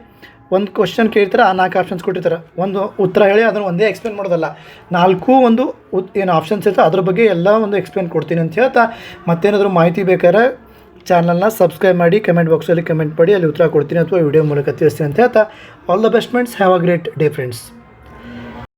ಒಂದು ಕ್ವಶನ್ ಕೇಳ್ತಾರೆ, ಆ 4 ಆಪ್ಷನ್ಸ್ ಕೊಟ್ಟಿರ್ತಾರೆ. ಒಂದು ಉತ್ತರ ಹೇಳಿ ಅದನ್ನು ಒಂದೇ ಎಕ್ಸ್ಪ್ಲೇನ್ ಮಾಡೋದಲ್ಲ, 4 ಒಂದು ಏನು ಆಪ್ಷನ್ಸ್ ಇರ್ತವೆ ಅದ್ರ ಬಗ್ಗೆ ಎಲ್ಲ ಒಂದು ಎಕ್ಸ್ಪ್ಲೇನ್ ಕೊಡ್ತೀನಿ ಅಂತ ಹೇಳ್ತಾ, ಮತ್ತೇನಾದರೂ ಮಾಹಿತಿ ಬೇಕಾದ್ರೆ ಚಾನಲ್ನ ಸಬ್ಸ್ಕ್ರೈಬ್ ಮಾಡಿ, ಕಮೆಂಟ್ ಬಾಕ್ಸಲ್ಲಿ ಕಮೆಂಟ್ ಮಾಡಿ, ಅಲ್ಲಿ ಉತ್ತರ ಕೊಡ್ತೀನಿ ಅಥವಾ ವಿಡಿಯೋ ಮೂಲಕ ತಿಳಿಸ್ತೀನಿ ಅಂತ ಹೇಳ್ತಾ, all the best friends. Have a great day friends.